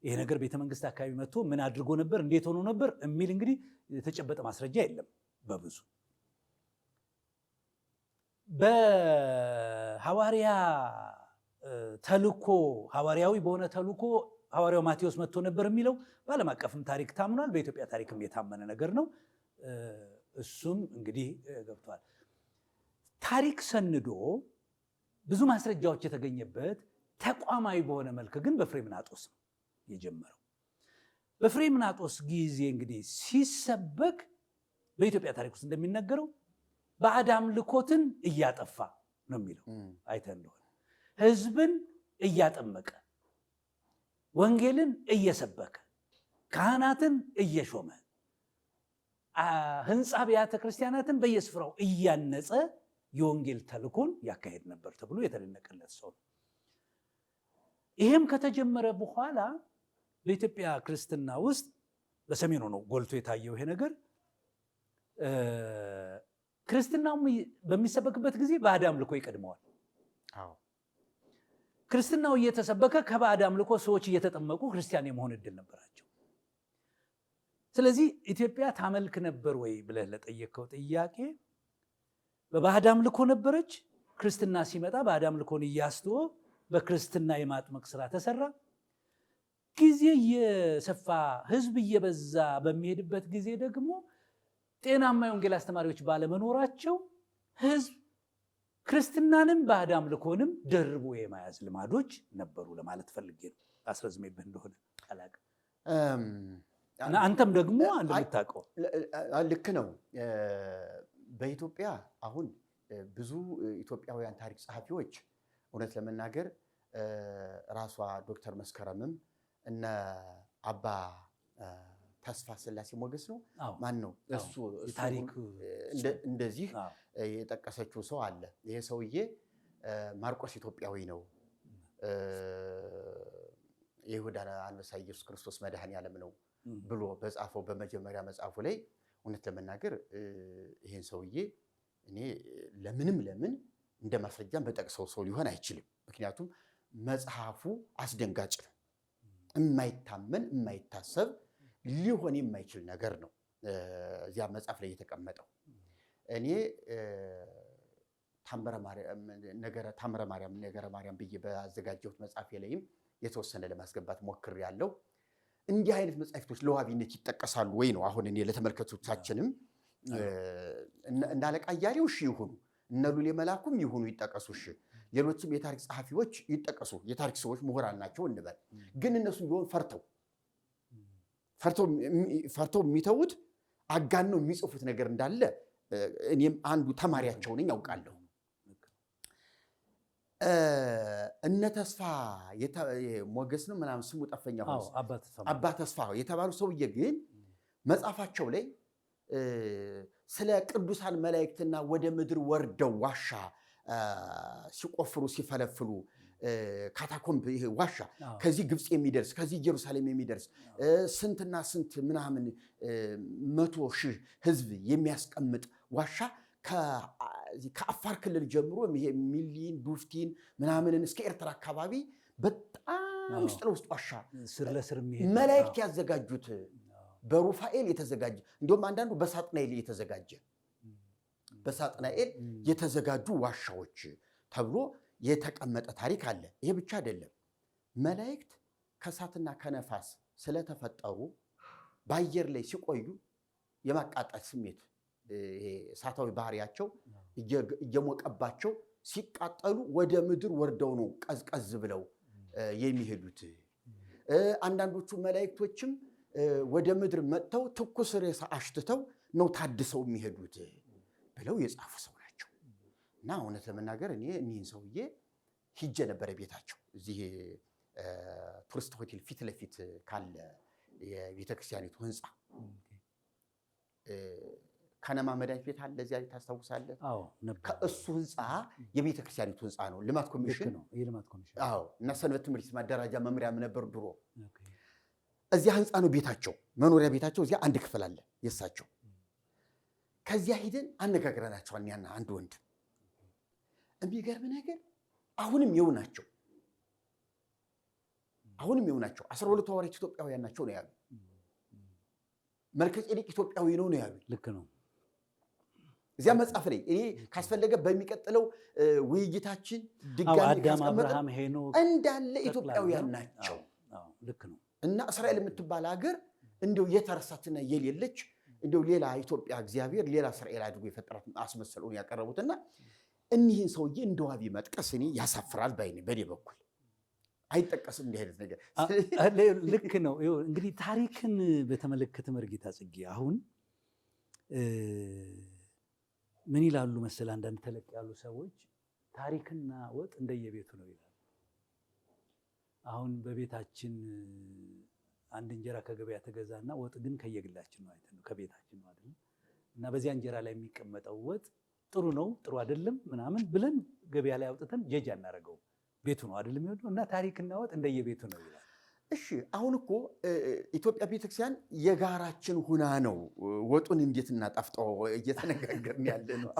[SPEAKER 2] ይሄ ነገር ቤተ መንግስት አካባቢ መጥቶ ምን አድርጎ ነበር፣ እንዴት ሆኖ ነበር የሚል እንግዲህ የተጨበጠ ማስረጃ የለም። በብዙ በሐዋርያ ተልኮ ሐዋርያዊ በሆነ ተልኮ ሐዋርያው ማቴዎስ መጥቶ ነበር የሚለው በዓለም አቀፍም ታሪክ ታምኗል፣ በኢትዮጵያ ታሪክም የታመነ ነገር ነው። እሱም እንግዲህ ገብቷል። ታሪክ ሰንዶ ብዙ ማስረጃዎች የተገኘበት ተቋማዊ በሆነ መልክ ግን በፍሬምናጦስ ነው የጀመረው። በፍሬምናጦስ ጊዜ እንግዲህ ሲሰበክ በኢትዮጵያ ታሪክ ውስጥ እንደሚነገረው ባዕድ አምልኮትን እያጠፋ ነው የሚለው አይተህ እንደሆነ ህዝብን እያጠመቀ ወንጌልን እየሰበከ ካህናትን እየሾመ ህንፃ አብያተ ክርስቲያናትን በየስፍራው እያነጸ የወንጌል ተልኮን ያካሄድ ነበር ተብሎ የተደነቀለት ሰው ነው። ይህም ከተጀመረ በኋላ በኢትዮጵያ ክርስትና ውስጥ በሰሜኑ ነው ጎልቶ የታየው ይሄ ነገር። ክርስትናው በሚሰበክበት ጊዜ ባዕድ አምልኮ ይቀድመዋል። ክርስትናው እየተሰበከ ከባዕድ አምልኮ ሰዎች እየተጠመቁ ክርስቲያን የመሆን እድል ነበራቸው። ስለዚህ ኢትዮጵያ ታመልክ ነበር ወይ ብለህ ለጠየቀው ጥያቄ በባዕድ አምልኮ ነበረች። ክርስትና ሲመጣ ባዕድ አምልኮን እያስተወ በክርስትና የማጥመቅ ስራ ተሰራ። ጊዜ እየሰፋ ህዝብ እየበዛ በሚሄድበት ጊዜ ደግሞ ጤናማ የወንጌል አስተማሪዎች ባለመኖራቸው ህዝብ ክርስትናንም ባዕድ አምልኮንም ደርቦ የመያዝ ልማዶች ነበሩ ለማለት ፈልጌ ነው። አስረዝሜብህ እንደሆነ አላውቅም። እና አንተም ደግሞ እንደምታውቀው
[SPEAKER 1] ልክ ነው። በኢትዮጵያ አሁን ብዙ ኢትዮጵያውያን ታሪክ ጸሐፊዎች እውነት ለመናገር ራሷ ዶክተር መስከረምም እነ አባ ተስፋ ስላሴ ሞገስ ነው ማን ነው እሱ ታሪክ እንደዚህ የጠቀሰችው ሰው አለ። ይሄ ሰውዬ ማርቆስ ኢትዮጵያዊ ነው፣ የይሁዳ አንበሳ ኢየሱስ ክርስቶስ መድኃኔዓለም ነው ብሎ በጻፈው በመጀመሪያ መጽሐፉ ላይ እውነት ለመናገር ይሄን ሰውዬ እኔ ለምን እንደ ማስረጃም በጠቅሰው ሰው ሊሆን አይችልም። ምክንያቱም መጽሐፉ አስደንጋጭ ነው። የማይታመን የማይታሰብ ሊሆን የማይችል ነገር ነው እዚያ መጽሐፍ ላይ የተቀመጠው። እኔ ታምረ ማርያም ብዬ በአዘጋጀሁት መጽሐፌ ላይም የተወሰነ ለማስገባት ሞክሬያለሁ። እንዲህ አይነት መጽሐፍቶች ለዋቢነት ይጠቀሳሉ ወይ ነው አሁን እኔ ለተመልካቾቻችንም እንደ አለቃ እያሌው ይሁኑ እነ ሉሌ መላኩም ይሁኑ ይጠቀሱ፣ ሌሎችም የታሪክ ጸሐፊዎች ይጠቀሱ፣ የታሪክ ሰዎች ምሁራን ናቸው እንበል። ግን እነሱም ቢሆን ፈርተው የሚተዉት አጋነው የሚጽፉት ነገር እንዳለ እኔም አንዱ ተማሪያቸው ነኝ ያውቃለሁ። እነ ተስፋ ሞገስ ነው ምናምን ስሙ ጠፈኛ አባ ተስፋ የተባሉ ሰውዬ ግን መጽሐፋቸው ላይ ስለ ቅዱሳን መላእክትና ወደ ምድር ወርደው ዋሻ ሲቆፍሩ ሲፈለፍሉ ካታኮምብ ይሄ ዋሻ ከዚህ ግብፅ የሚደርስ ከዚህ ኢየሩሳሌም የሚደርስ ስንትና ስንት ምናምን 100,000 ህዝብ የሚያስቀምጥ ዋሻ ከአፋር ክልል ጀምሮ ይሄ ሚሊን ዱፍቲን ምናምንን እስከ ኤርትራ አካባቢ በጣም ውስጥ ለውስጥ ዋሻ
[SPEAKER 2] ስር ለስር
[SPEAKER 1] መላእክት ያዘጋጁት በሩፋኤል የተዘጋጀ እንዲሁም አንዳንዱ በሳጥናኤል የተዘጋጀ በሳጥናኤል የተዘጋጁ ዋሻዎች ተብሎ የተቀመጠ ታሪክ አለ። ይሄ ብቻ አይደለም። መላእክት ከእሳትና ከነፋስ ስለተፈጠሩ በአየር ላይ ሲቆዩ የማቃጠል ስሜት ይሄ እሳታዊ ባህሪያቸው እየሞቀባቸው ሲቃጠሉ ወደ ምድር ወርደው ነው ቀዝቀዝ ብለው የሚሄዱት። አንዳንዶቹ መላእክቶችም ወደ ምድር መጥተው ትኩስ ሬሳ አሽትተው ነው ታድሰው የሚሄዱት ብለው የጻፉ ሰው ናቸው። እና እውነት ለመናገር እኔ እኒህን ሰውዬ ሂጄ ነበረ ቤታቸው እዚህ ቱሪስት ሆቴል ፊት ለፊት ካለ የቤተክርስቲያኒቱ ህንፃ ከነማ መድኃኒት ቤት አለ እዚያ ታስታውሳለህ? ከእሱ ህንፃ የቤተክርስቲያኒቱ ህንፃ ነው። ልማት ኮሚሽን ነው። አዎ። እና ሰንበት ትምህርት ማደራጃ መምሪያም ነበር ድሮ። እዚያ ህንፃ ነው ቤታቸው፣ መኖሪያ ቤታቸው። እዚያ አንድ ክፍል አለ የሳቸው። ከዚያ ሂደን አነጋግረናቸዋል። እኛና አንድ ወንድም የሚገርም ነገር አሁንም ይኸው ናቸው። 12 ሐዋርያት ኢትዮጵያውያን ናቸው ነው ያሉ። መልከ ጼዴቅ ኢትዮጵያዊ ነው ያሉ። ልክ ነው። እዚያ መጽሐፍ ላይ እኔ ካስፈለገ በሚቀጥለው ውይይታችን ድጋሚ ካስቀመጠ እንዳለ ኢትዮጵያውያን ናቸው። ልክ ነው። እና እስራኤል የምትባል ሀገር እንደው የተረሳትና የሌለች እንደው ሌላ ኢትዮጵያ እግዚአብሔር ሌላ እስራኤል አድርጎ የፈጠራት አስመሰለው ያቀረቡትና እኒህን ሰውዬ እንደ ዋቢ መጥቀስ እኔ ያሳፍራል ባይኔ በኔ በኩል አይጠቀስም እንዲህ አይነት ነገር።
[SPEAKER 2] ልክ ነው። እንግዲህ ታሪክን በተመለከተ መርጌታ ጽጌ አሁን ምን ይላሉ መሰል አንዳንድ ተለቅ ያሉ ሰዎች ታሪክና ወጥ እንደየቤቱ ነው ይላሉ። አሁን በቤታችን አንድ እንጀራ ከገበያ ተገዛና ወጥ ግን ከየግላችን ነው አይተን ከቤታችን ነው አይደል? እና በዚያ እንጀራ ላይ የሚቀመጠው ወጥ ጥሩ ነው ጥሩ አይደለም ምናምን ብለን ገበያ ላይ አውጥተን ጀጅ አናረገው። ቤቱ ነው አይደለም የሚወደው። እና ታሪክና ወጥ እንደየቤቱ ነው ይላል።
[SPEAKER 1] እሺ አሁን እኮ ኢትዮጵያ ቤተክርስቲያን የጋራችን ሁና ነው ወጡን እንዴት እናጣፍጠው እየተነጋገርን ያለ ነው።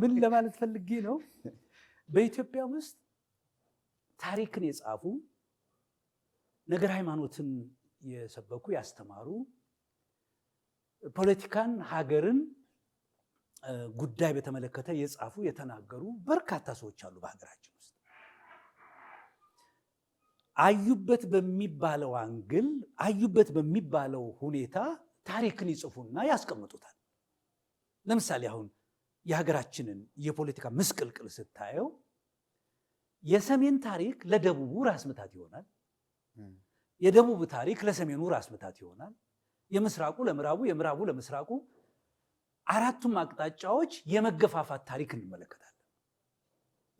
[SPEAKER 2] ምን ለማለት ፈልጌ ነው፣ በኢትዮጵያ ውስጥ ታሪክን የጻፉ ነገር ሃይማኖትን የሰበኩ ያስተማሩ፣ ፖለቲካን ሀገርን ጉዳይ በተመለከተ የጻፉ የተናገሩ በርካታ ሰዎች አሉ በሀገራችን ውስጥ። አዩበት በሚባለው አንግል አዩበት በሚባለው ሁኔታ ታሪክን ይጽፉና ያስቀምጡታል። ለምሳሌ አሁን የሀገራችንን የፖለቲካ ምስቅልቅል ስታየው የሰሜን ታሪክ ለደቡቡ ራስ ምታት ይሆናል፣ የደቡብ ታሪክ ለሰሜኑ ራስ ምታት ይሆናል፣ የምስራቁ ለምዕራቡ፣ የምዕራቡ ለምስራቁ፣ አራቱም አቅጣጫዎች የመገፋፋት ታሪክ እንመለከታለን።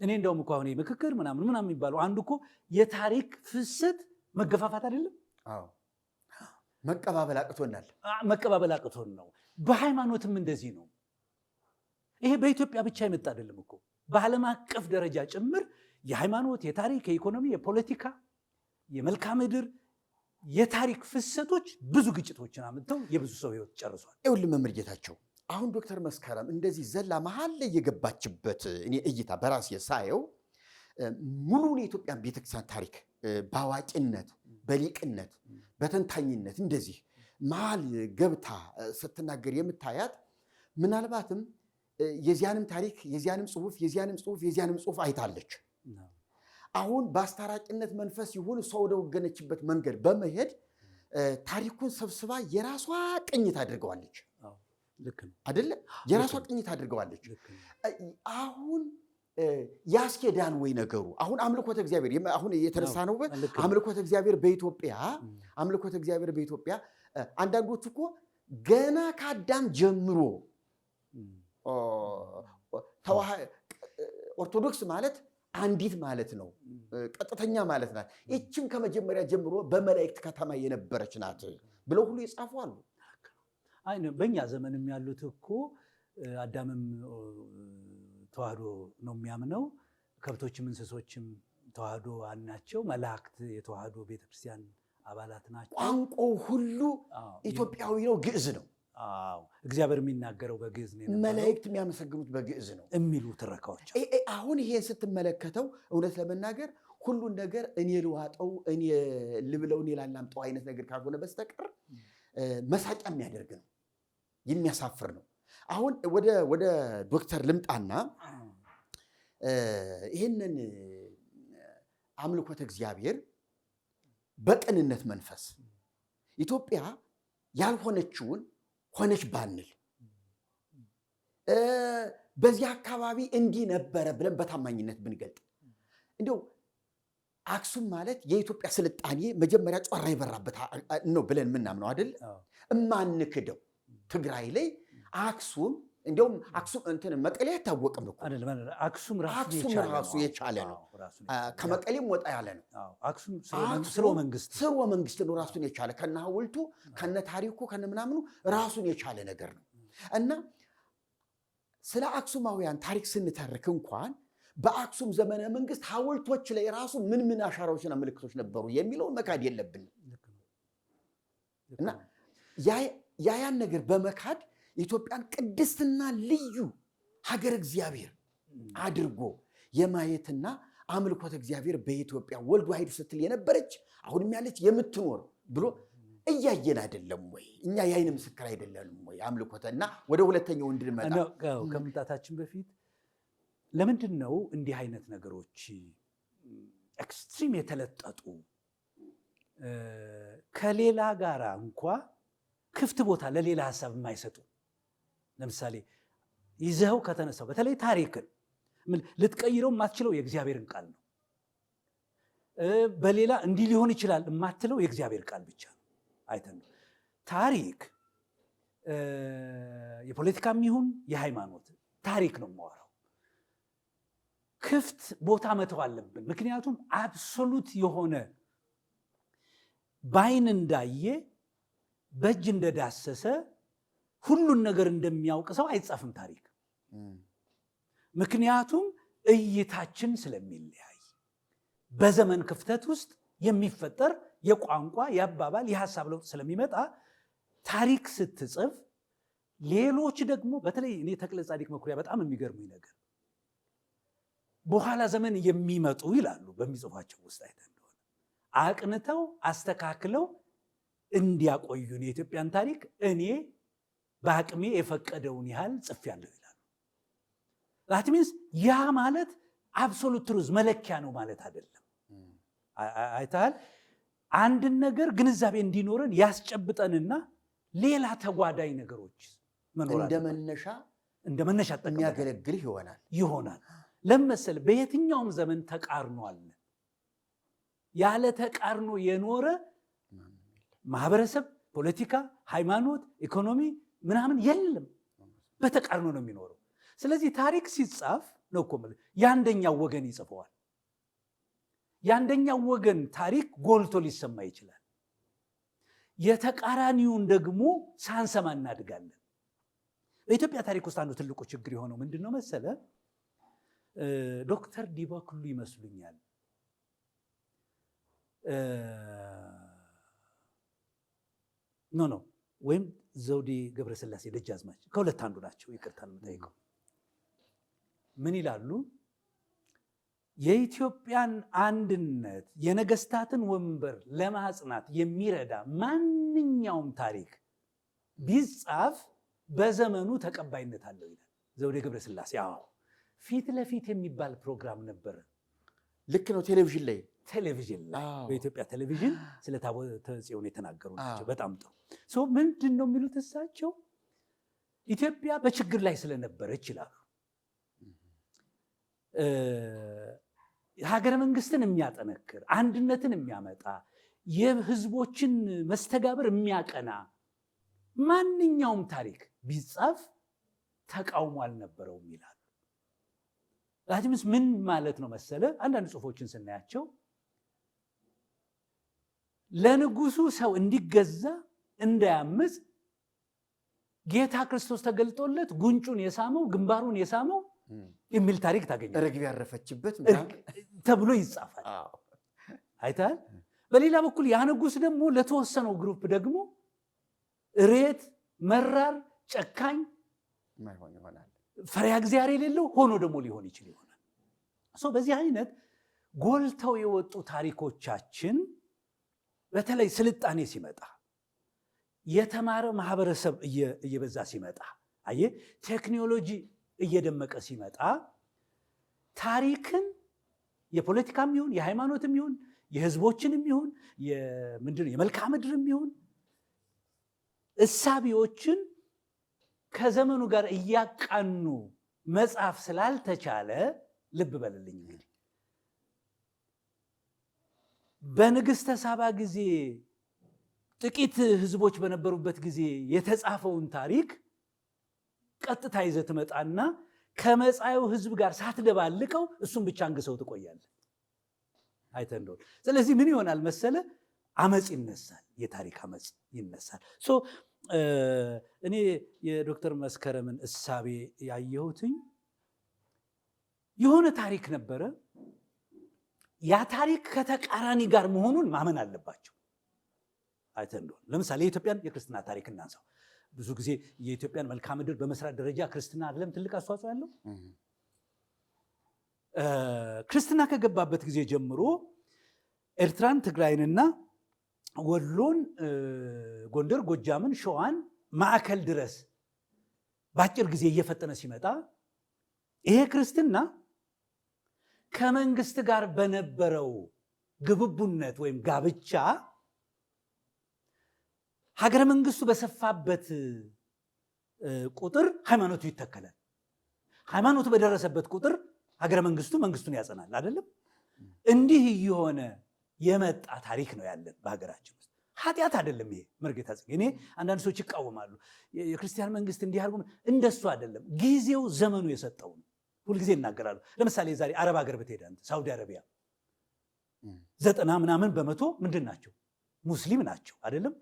[SPEAKER 2] እኔ እንደውም እኮ አሁን ምክክር ምናምን የሚባለው አንዱ እኮ የታሪክ ፍሰት መገፋፋት አይደለም?
[SPEAKER 1] አዎ፣ መቀባበል አቅቶናል።
[SPEAKER 2] መቀባበል አቅቶን ነው። በሃይማኖትም እንደዚህ ነው። ይሄ በኢትዮጵያ ብቻ የመጣ አይደለም እኮ በዓለም አቀፍ ደረጃ ጭምር የሃይማኖት፣ የታሪክ፣ የኢኮኖሚ፣ የፖለቲካ፣ የመልክዓ ምድር የታሪክ ፍሰቶች ብዙ ግጭቶችን አምጥተው የብዙ ሰው ህይወት ጨርሷል።
[SPEAKER 1] ይኸውልህ መምህር ጌታቸው አሁን ዶክተር መስከረም እንደዚህ ዘላ መሀል ላይ የገባችበት እኔ እይታ በራሴ ሳየው ሙሉውን የኢትዮጵያን ቤተክርስቲያን ታሪክ በአዋቂነት በሊቅነት በተንታኝነት እንደዚህ መሀል ገብታ ስትናገር የምታያት ምናልባትም የዚያንም ታሪክ የዚያንም ጽሁፍ አይታለች። አሁን በአስታራቂነት መንፈስ ይሁን እሷ ወደ ወገነችበት መንገድ በመሄድ ታሪኩን ሰብስባ የራሷ ቅኝት አድርገዋለች። አይደለ? የራሷ ቅኝት አድርገዋለች። አሁን ያስኬዳል ወይ ነገሩ? አሁን አምልኮተ እግዚአብሔር አሁን የተነሳ ነው። አምልኮተ እግዚአብሔር በኢትዮጵያ አንዳንዶቹ እኮ ገና ከአዳም ጀምሮ ኦርቶዶክስ ማለት አንዲት ማለት ነው፣ ቀጥተኛ ማለት ናት። ይህችም ከመጀመሪያ ጀምሮ በመላእክት ከተማ የነበረች ናት ብለው ሁሉ የጻፉ አሉ።
[SPEAKER 2] በእኛ ዘመንም ያሉት እኮ አዳምም ተዋህዶ ነው የሚያምነው፣ ከብቶችም እንስሶችም ተዋህዶ ናቸው፣ መላእክት የተዋህዶ ቤተክርስቲያን አባላት ናቸው።
[SPEAKER 1] ቋንቋው ሁሉ ኢትዮጵያዊ ነው፣ ግዕዝ ነው።
[SPEAKER 2] እግዚአብሔር የሚናገረው በግዕዝ ነው፣
[SPEAKER 1] መላእክት የሚያመሰግኑት በግዕዝ ነው
[SPEAKER 2] የሚሉ ትረካዎች።
[SPEAKER 1] አሁን ይሄን ስትመለከተው እውነት ለመናገር ሁሉን ነገር እኔ ልዋጠው፣ እኔ ልብለው፣ እኔ ላላምጠው አይነት ነገር ካልሆነ በስተቀር መሳቂያ የሚያደርግ ነው፣ የሚያሳፍር ነው። አሁን ወደ ዶክተር ልምጣና ይህንን አምልኮተ እግዚአብሔር በቅንነት መንፈስ ኢትዮጵያ ያልሆነችውን ሆነች ባንል በዚህ አካባቢ እንዲህ ነበረ ብለን በታማኝነት ብንገልጥ እንዲያው አክሱም ማለት የኢትዮጵያ ስልጣኔ መጀመሪያ ጮራ የበራበት ነው ብለን ምናምነው አይደል? እማንክደው ትግራይ ላይ አክሱም እንዲያውም አክሱም እንትን መቀሌ አይታወቅም እኮ
[SPEAKER 2] አክሱም
[SPEAKER 1] ራሱ የቻለ ነው። ከመቀሌም ወጣ ያለ ነው።
[SPEAKER 2] አክሱም ስርወ
[SPEAKER 1] መንግስት ነው ራሱን የቻለ ከነ ሐውልቱ ከነ ታሪኩ ከነ ምናምኑ ራሱን የቻለ ነገር ነው እና ስለ አክሱማውያን ታሪክ ስንተርክ እንኳን በአክሱም ዘመነ መንግስት ሐውልቶች ላይ ራሱ ምን ምን አሻራዎችና ምልክቶች ነበሩ የሚለውን መካድ የለብንም እና ያን ነገር በመካድ ኢትዮጵያን ቅድስትና ልዩ ሀገር እግዚአብሔር አድርጎ የማየትና አምልኮተ እግዚአብሔር በኢትዮጵያ ወልድ ዋሕድ ስትል የነበረች አሁንም ያለች የምትኖር ብሎ እያየን አይደለም ወይ? እኛ የዓይን ምስክር አይደለንም ወይ? አምልኮተ እና ወደ ሁለተኛው እንድንመጣ
[SPEAKER 2] ከመምጣታችን በፊት ለምንድን ነው እንዲህ አይነት ነገሮች ኤክስትሪም የተለጠጡ ከሌላ ጋር እንኳ ክፍት ቦታ ለሌላ ሀሳብ የማይሰጡ? ለምሳሌ ይዘው ከተነሳው በተለይ ታሪክን ልትቀይረው የማትችለው የእግዚአብሔርን ቃል ነው። በሌላ እንዲህ ሊሆን ይችላል የማትለው የእግዚአብሔር ቃል ብቻ ነው። አይተን ነው ታሪክ የፖለቲካም ይሁን የሃይማኖት ታሪክ ነው የማወራው። ክፍት ቦታ መተው አለብን። ምክንያቱም አብሶሉት የሆነ በዓይን እንዳየ በእጅ እንደዳሰሰ ሁሉን ነገር እንደሚያውቅ ሰው አይጻፍም ታሪክ። ምክንያቱም እይታችን ስለሚለያይ በዘመን ክፍተት ውስጥ የሚፈጠር የቋንቋ የአባባል የሐሳብ ለውጥ ስለሚመጣ ታሪክ ስትጽፍ ሌሎች ደግሞ በተለይ እኔ ተክለ ጻዲቅ መኩሪያ በጣም የሚገርሙኝ ነገር በኋላ ዘመን የሚመጡ ይላሉ በሚጽፏቸው ውስጥ አይተን እንደሆነ አቅንተው አስተካክለው እንዲያቆዩን የኢትዮጵያን ታሪክ እኔ በአቅሜ የፈቀደውን ያህል ጽፌያለሁ ይላሉ። that means ያ ማለት አብሶሉት ትሩዝ መለኪያ ነው ማለት አይደለም። አይታል አንድን ነገር ግንዛቤ እንዲኖረን ያስጨብጠንና ሌላ ተጓዳኝ ነገሮች መኖር እንደ መነሻ
[SPEAKER 1] የሚያገለግልህ
[SPEAKER 2] ይሆናል። ለምሳሌ በየትኛውም ዘመን ተቃርኖ አለ። ያለ ተቃርኖ የኖረ ማህበረሰብ፣ ፖለቲካ፣ ሃይማኖት፣ ኢኮኖሚ ምናምን የለም። በተቃርኖ ነው የሚኖረው። ስለዚህ ታሪክ ሲጻፍ ነው እኮ የአንደኛው ወገን ይጽፈዋል። የአንደኛው ወገን ታሪክ ጎልቶ ሊሰማ ይችላል። የተቃራኒውን ደግሞ ሳንሰማ እናድጋለን። በኢትዮጵያ ታሪክ ውስጥ አንዱ ትልቁ ችግር የሆነው ምንድን ነው መሰለ? ዶክተር ዲበኩሉ ይመስሉኛል ኖ ወይም ዘውዴ ገብረስላሴ ደጃዝማች ከሁለት አንዱ ናቸው። ይቅርታ የምጠይቀው ምን ይላሉ? የኢትዮጵያን አንድነት የነገስታትን ወንበር ለማጽናት የሚረዳ ማንኛውም ታሪክ ቢጻፍ በዘመኑ ተቀባይነት አለው ይላል ዘውዴ ገብረስላሴ። አዎ ፊት ለፊት የሚባል ፕሮግራም ነበር።
[SPEAKER 1] ልክ ነው። ቴሌቪዥን ላይ
[SPEAKER 2] በኢትዮጵያ ቴሌቪዥን ስለ ታቦተ ጽዮን የተናገሩ ናቸው። በጣም ጥሩ። ምንድን ነው የሚሉት እሳቸው? ኢትዮጵያ በችግር ላይ ስለነበረች ይላሉ ሀገረ መንግስትን የሚያጠነክር አንድነትን የሚያመጣ የህዝቦችን መስተጋብር የሚያቀና ማንኛውም ታሪክ ቢጻፍ ተቃውሞ አልነበረውም ይላሉ። ላቲምስ ምን ማለት ነው መሰለ? አንዳንድ ጽሑፎችን ስናያቸው ለንጉሱ ሰው እንዲገዛ እንዳያምፅ ጌታ ክርስቶስ ተገልጦለት ጉንጩን የሳመው ግንባሩን የሳመው የሚል ታሪክ ታገኛለህ።
[SPEAKER 1] ርግብ ያረፈችበት
[SPEAKER 2] ተብሎ ይጻፋል። አይታል። በሌላ በኩል ያ ንጉስ ደግሞ ለተወሰነው ግሩፕ ደግሞ እሬት፣ መራር፣ ጨካኝ፣ ፈሪሃ እግዚአብሔር የሌለው ሆኖ ደግሞ ሊሆን ይችል ይሆናል። በዚህ አይነት ጎልተው የወጡ ታሪኮቻችን በተለይ ስልጣኔ ሲመጣ የተማረ ማህበረሰብ እየበዛ ሲመጣ ቴክኖሎጂ እየደመቀ ሲመጣ ታሪክን የፖለቲካም ይሁን የሃይማኖትም ይሁን የህዝቦችንም ይሁን የመልክዓ ምድርም ይሁን እሳቢዎችን ከዘመኑ ጋር እያቃኑ መጽሐፍ ስላልተቻለ ልብ በልልኝ እንግዲህ በንግሥተ ሳባ ጊዜ ጥቂት ህዝቦች በነበሩበት ጊዜ የተጻፈውን ታሪክ ቀጥታ ይዘህ ትመጣና ከመጻኤው ህዝብ ጋር ሳትደባልቀው እሱን ብቻ አንግሰው ትቆያለህ። አይተህ እንደሆነ። ስለዚህ ምን ይሆናል መሰለ? አመፅ ይነሳል፣ የታሪክ አመፅ ይነሳል። እኔ የዶክተር መስከረምን እሳቤ ያየሁትኝ የሆነ ታሪክ ነበረ። ያ ታሪክ ከተቃራኒ ጋር መሆኑን ማመን አለባቸው። አይተህ እንደሆነ ለምሳሌ የኢትዮጵያን የክርስትና ታሪክ እናንሳው። ብዙ ጊዜ የኢትዮጵያን መልክዓ ምድር በመስራት ደረጃ ክርስትና አይደለም ትልቅ አስተዋጽኦ ያለው። ክርስትና ከገባበት ጊዜ ጀምሮ ኤርትራን፣ ትግራይንና ወሎን፣ ጎንደር፣ ጎጃምን፣ ሸዋን ማዕከል ድረስ በአጭር ጊዜ እየፈጠነ ሲመጣ ይሄ ክርስትና ከመንግስት ጋር በነበረው ግብቡነት ወይም ጋብቻ ሀገረ መንግስቱ በሰፋበት ቁጥር ሃይማኖቱ ይተከላል። ሃይማኖቱ በደረሰበት ቁጥር ሀገረ መንግስቱ መንግስቱን ያጸናል። አይደለም? እንዲህ እየሆነ የመጣ ታሪክ ነው ያለን በሀገራችን ውስጥ። ኃጢአት አይደለም ይሄ። መርጌታ ጽጌ፣ እኔ አንዳንድ ሰዎች ይቃወማሉ። የክርስቲያን መንግስት እንዲህ አድርጎ፣ እንደሱ አይደለም። ጊዜው ዘመኑ የሰጠው ነው። ሁልጊዜ ይናገራሉ። ለምሳሌ ዛሬ አረብ ሀገር ብትሄድ አንተ ሳውዲ አረቢያ 90% ምንድን ናቸው? ሙስሊም ናቸው። አይደለም?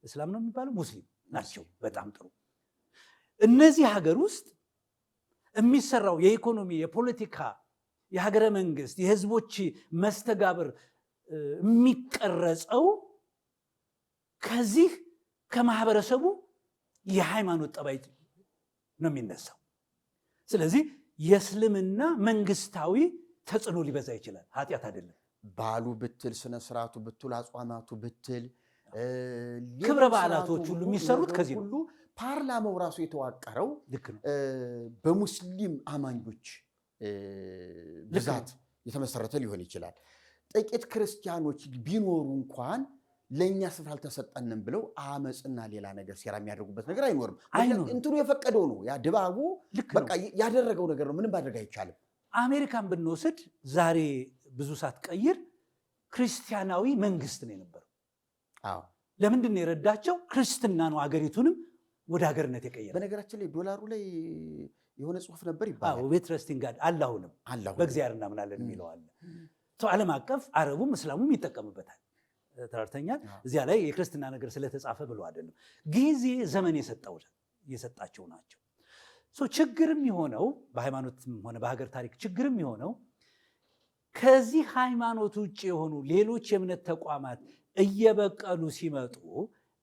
[SPEAKER 2] እስላም ነው የሚባለው? ሙስሊም ናቸው። በጣም ጥሩ። እነዚህ ሀገር ውስጥ የሚሰራው የኢኮኖሚ፣ የፖለቲካ፣ የሀገረ መንግስት፣ የህዝቦች መስተጋብር የሚቀረጸው ከዚህ ከማህበረሰቡ የሃይማኖት ጠባይ ነው የሚነሳው። ስለዚህ የእስልምና መንግስታዊ ተጽዕኖ ሊበዛ ይችላል። ኃጢአት አይደለም።
[SPEAKER 1] ባሉ ብትል፣ ስነ ስርዓቱ ብትል፣ አጽዋማቱ ብትል፣
[SPEAKER 2] ክብረ በዓላቶች ሁሉ የሚሰሩት ከዚህ ነው።
[SPEAKER 1] ሁሉ ፓርላማው ራሱ የተዋቀረው
[SPEAKER 2] ልክ ነው
[SPEAKER 1] በሙስሊም አማኞች ብዛት የተመሰረተ ሊሆን ይችላል። ጥቂት ክርስቲያኖች ቢኖሩ እንኳን ለእኛ ስፍራ አልተሰጠንም ብለው አመፅና ሌላ ነገር ሴራ የሚያደርጉበት ነገር አይኖርም። እንትኑ የፈቀደው ነው። ያ ድባቡ በቃ ያደረገው ነገር ነው። ምንም ማድረግ አይቻልም።
[SPEAKER 2] አሜሪካን ብንወስድ ዛሬ ብዙ ሳትቀይር ክርስቲያናዊ መንግስት ነው የነበረው። ለምንድን ነው የረዳቸው? ክርስትና ነው አገሪቱንም ወደ ሀገርነት የቀየረ።
[SPEAKER 1] በነገራችን ላይ ዶላሩ ላይ የሆነ ጽሁፍ ነበር ይባላል።
[SPEAKER 2] ዌት ረስቲንግ ጋድ አላሁንም በእግዚአብሔር እናምናለን የሚለው አለ። ዓለም አቀፍ አረቡም እስላሙም ይጠቀምበታል። ተራርተኛል። እዚያ ላይ የክርስትና ነገር ስለተጻፈ ብሎ አይደለም። ጊዜ ዘመን የሰጣቸው ናቸው። ችግርም የሆነው በሃይማኖትም ሆነ በሀገር ታሪክ ችግርም የሆነው ከዚህ ሃይማኖት ውጭ የሆኑ ሌሎች የእምነት ተቋማት እየበቀሉ ሲመጡ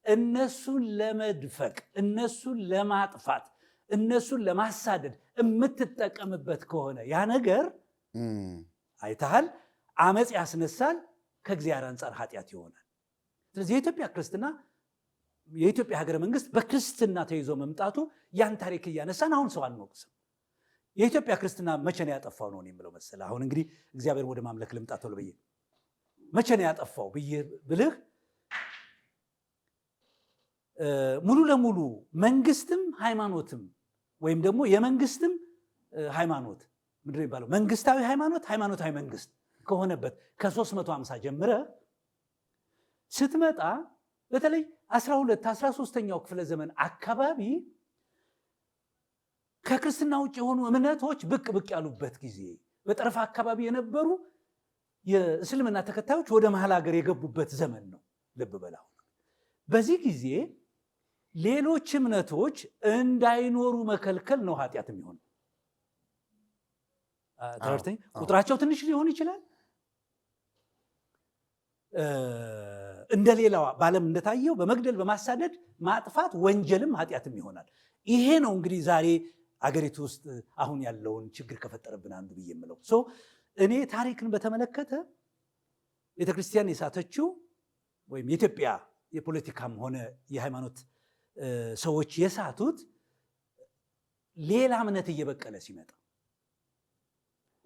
[SPEAKER 2] እነሱን ለመድፈቅ፣ እነሱን ለማጥፋት፣ እነሱን ለማሳደድ የምትጠቀምበት ከሆነ ያ ነገር አይተሃል፣ አመፅ ያስነሳል፣ ከእግዚአብሔር አንጻር ኃጢአት ይሆናል። ስለዚህ የኢትዮጵያ ክርስትና የኢትዮጵያ ሀገረ መንግስት በክርስትና ተይዞ መምጣቱ ያን ታሪክ እያነሳን አሁን ሰው አንወቅስም። የኢትዮጵያ ክርስትና መቼ ነው ያጠፋው ነው የምለው መሰለህ። አሁን እንግዲህ እግዚአብሔር ወደ ማምለክ ልምጣ ቶሎ ብዬ መቼ ነው ያጠፋው ብዬ ብልህ ሙሉ ለሙሉ መንግስትም ሃይማኖትም ወይም ደግሞ የመንግስትም ሃይማኖት ምንድን ነው የሚባለው መንግስታዊ ሃይማኖት ሃይማኖታዊ መንግስት ከሆነበት ከ350 ጀምረ ስትመጣ በተለይ 13ኛው ክፍለ ዘመን አካባቢ ከክርስትና ውጭ የሆኑ እምነቶች ብቅ ያሉበት ጊዜ፣ በጠረፍ አካባቢ የነበሩ የእስልምና ተከታዮች ወደ መሀል ሀገር የገቡበት ዘመን ነው። ልብ በላው። በዚህ ጊዜ ሌሎች እምነቶች እንዳይኖሩ መከልከል ነው ኃጢአት የሚሆነው። ተረድተኝ። ቁጥራቸው ትንሽ ሊሆን ይችላል። እንደሌላው በዓለም እንደታየው በመግደል በማሳደድ ማጥፋት ወንጀልም ኃጢአትም ይሆናል። ይሄ ነው እንግዲህ ዛሬ አገሪቱ ውስጥ አሁን ያለውን ችግር ከፈጠረብን አንዱ ብዬ የምለው። እኔ ታሪክን በተመለከተ ቤተክርስቲያን የሳተችው ወይም የኢትዮጵያ የፖለቲካም ሆነ የሃይማኖት ሰዎች የሳቱት ሌላ እምነት እየበቀለ ሲመጣ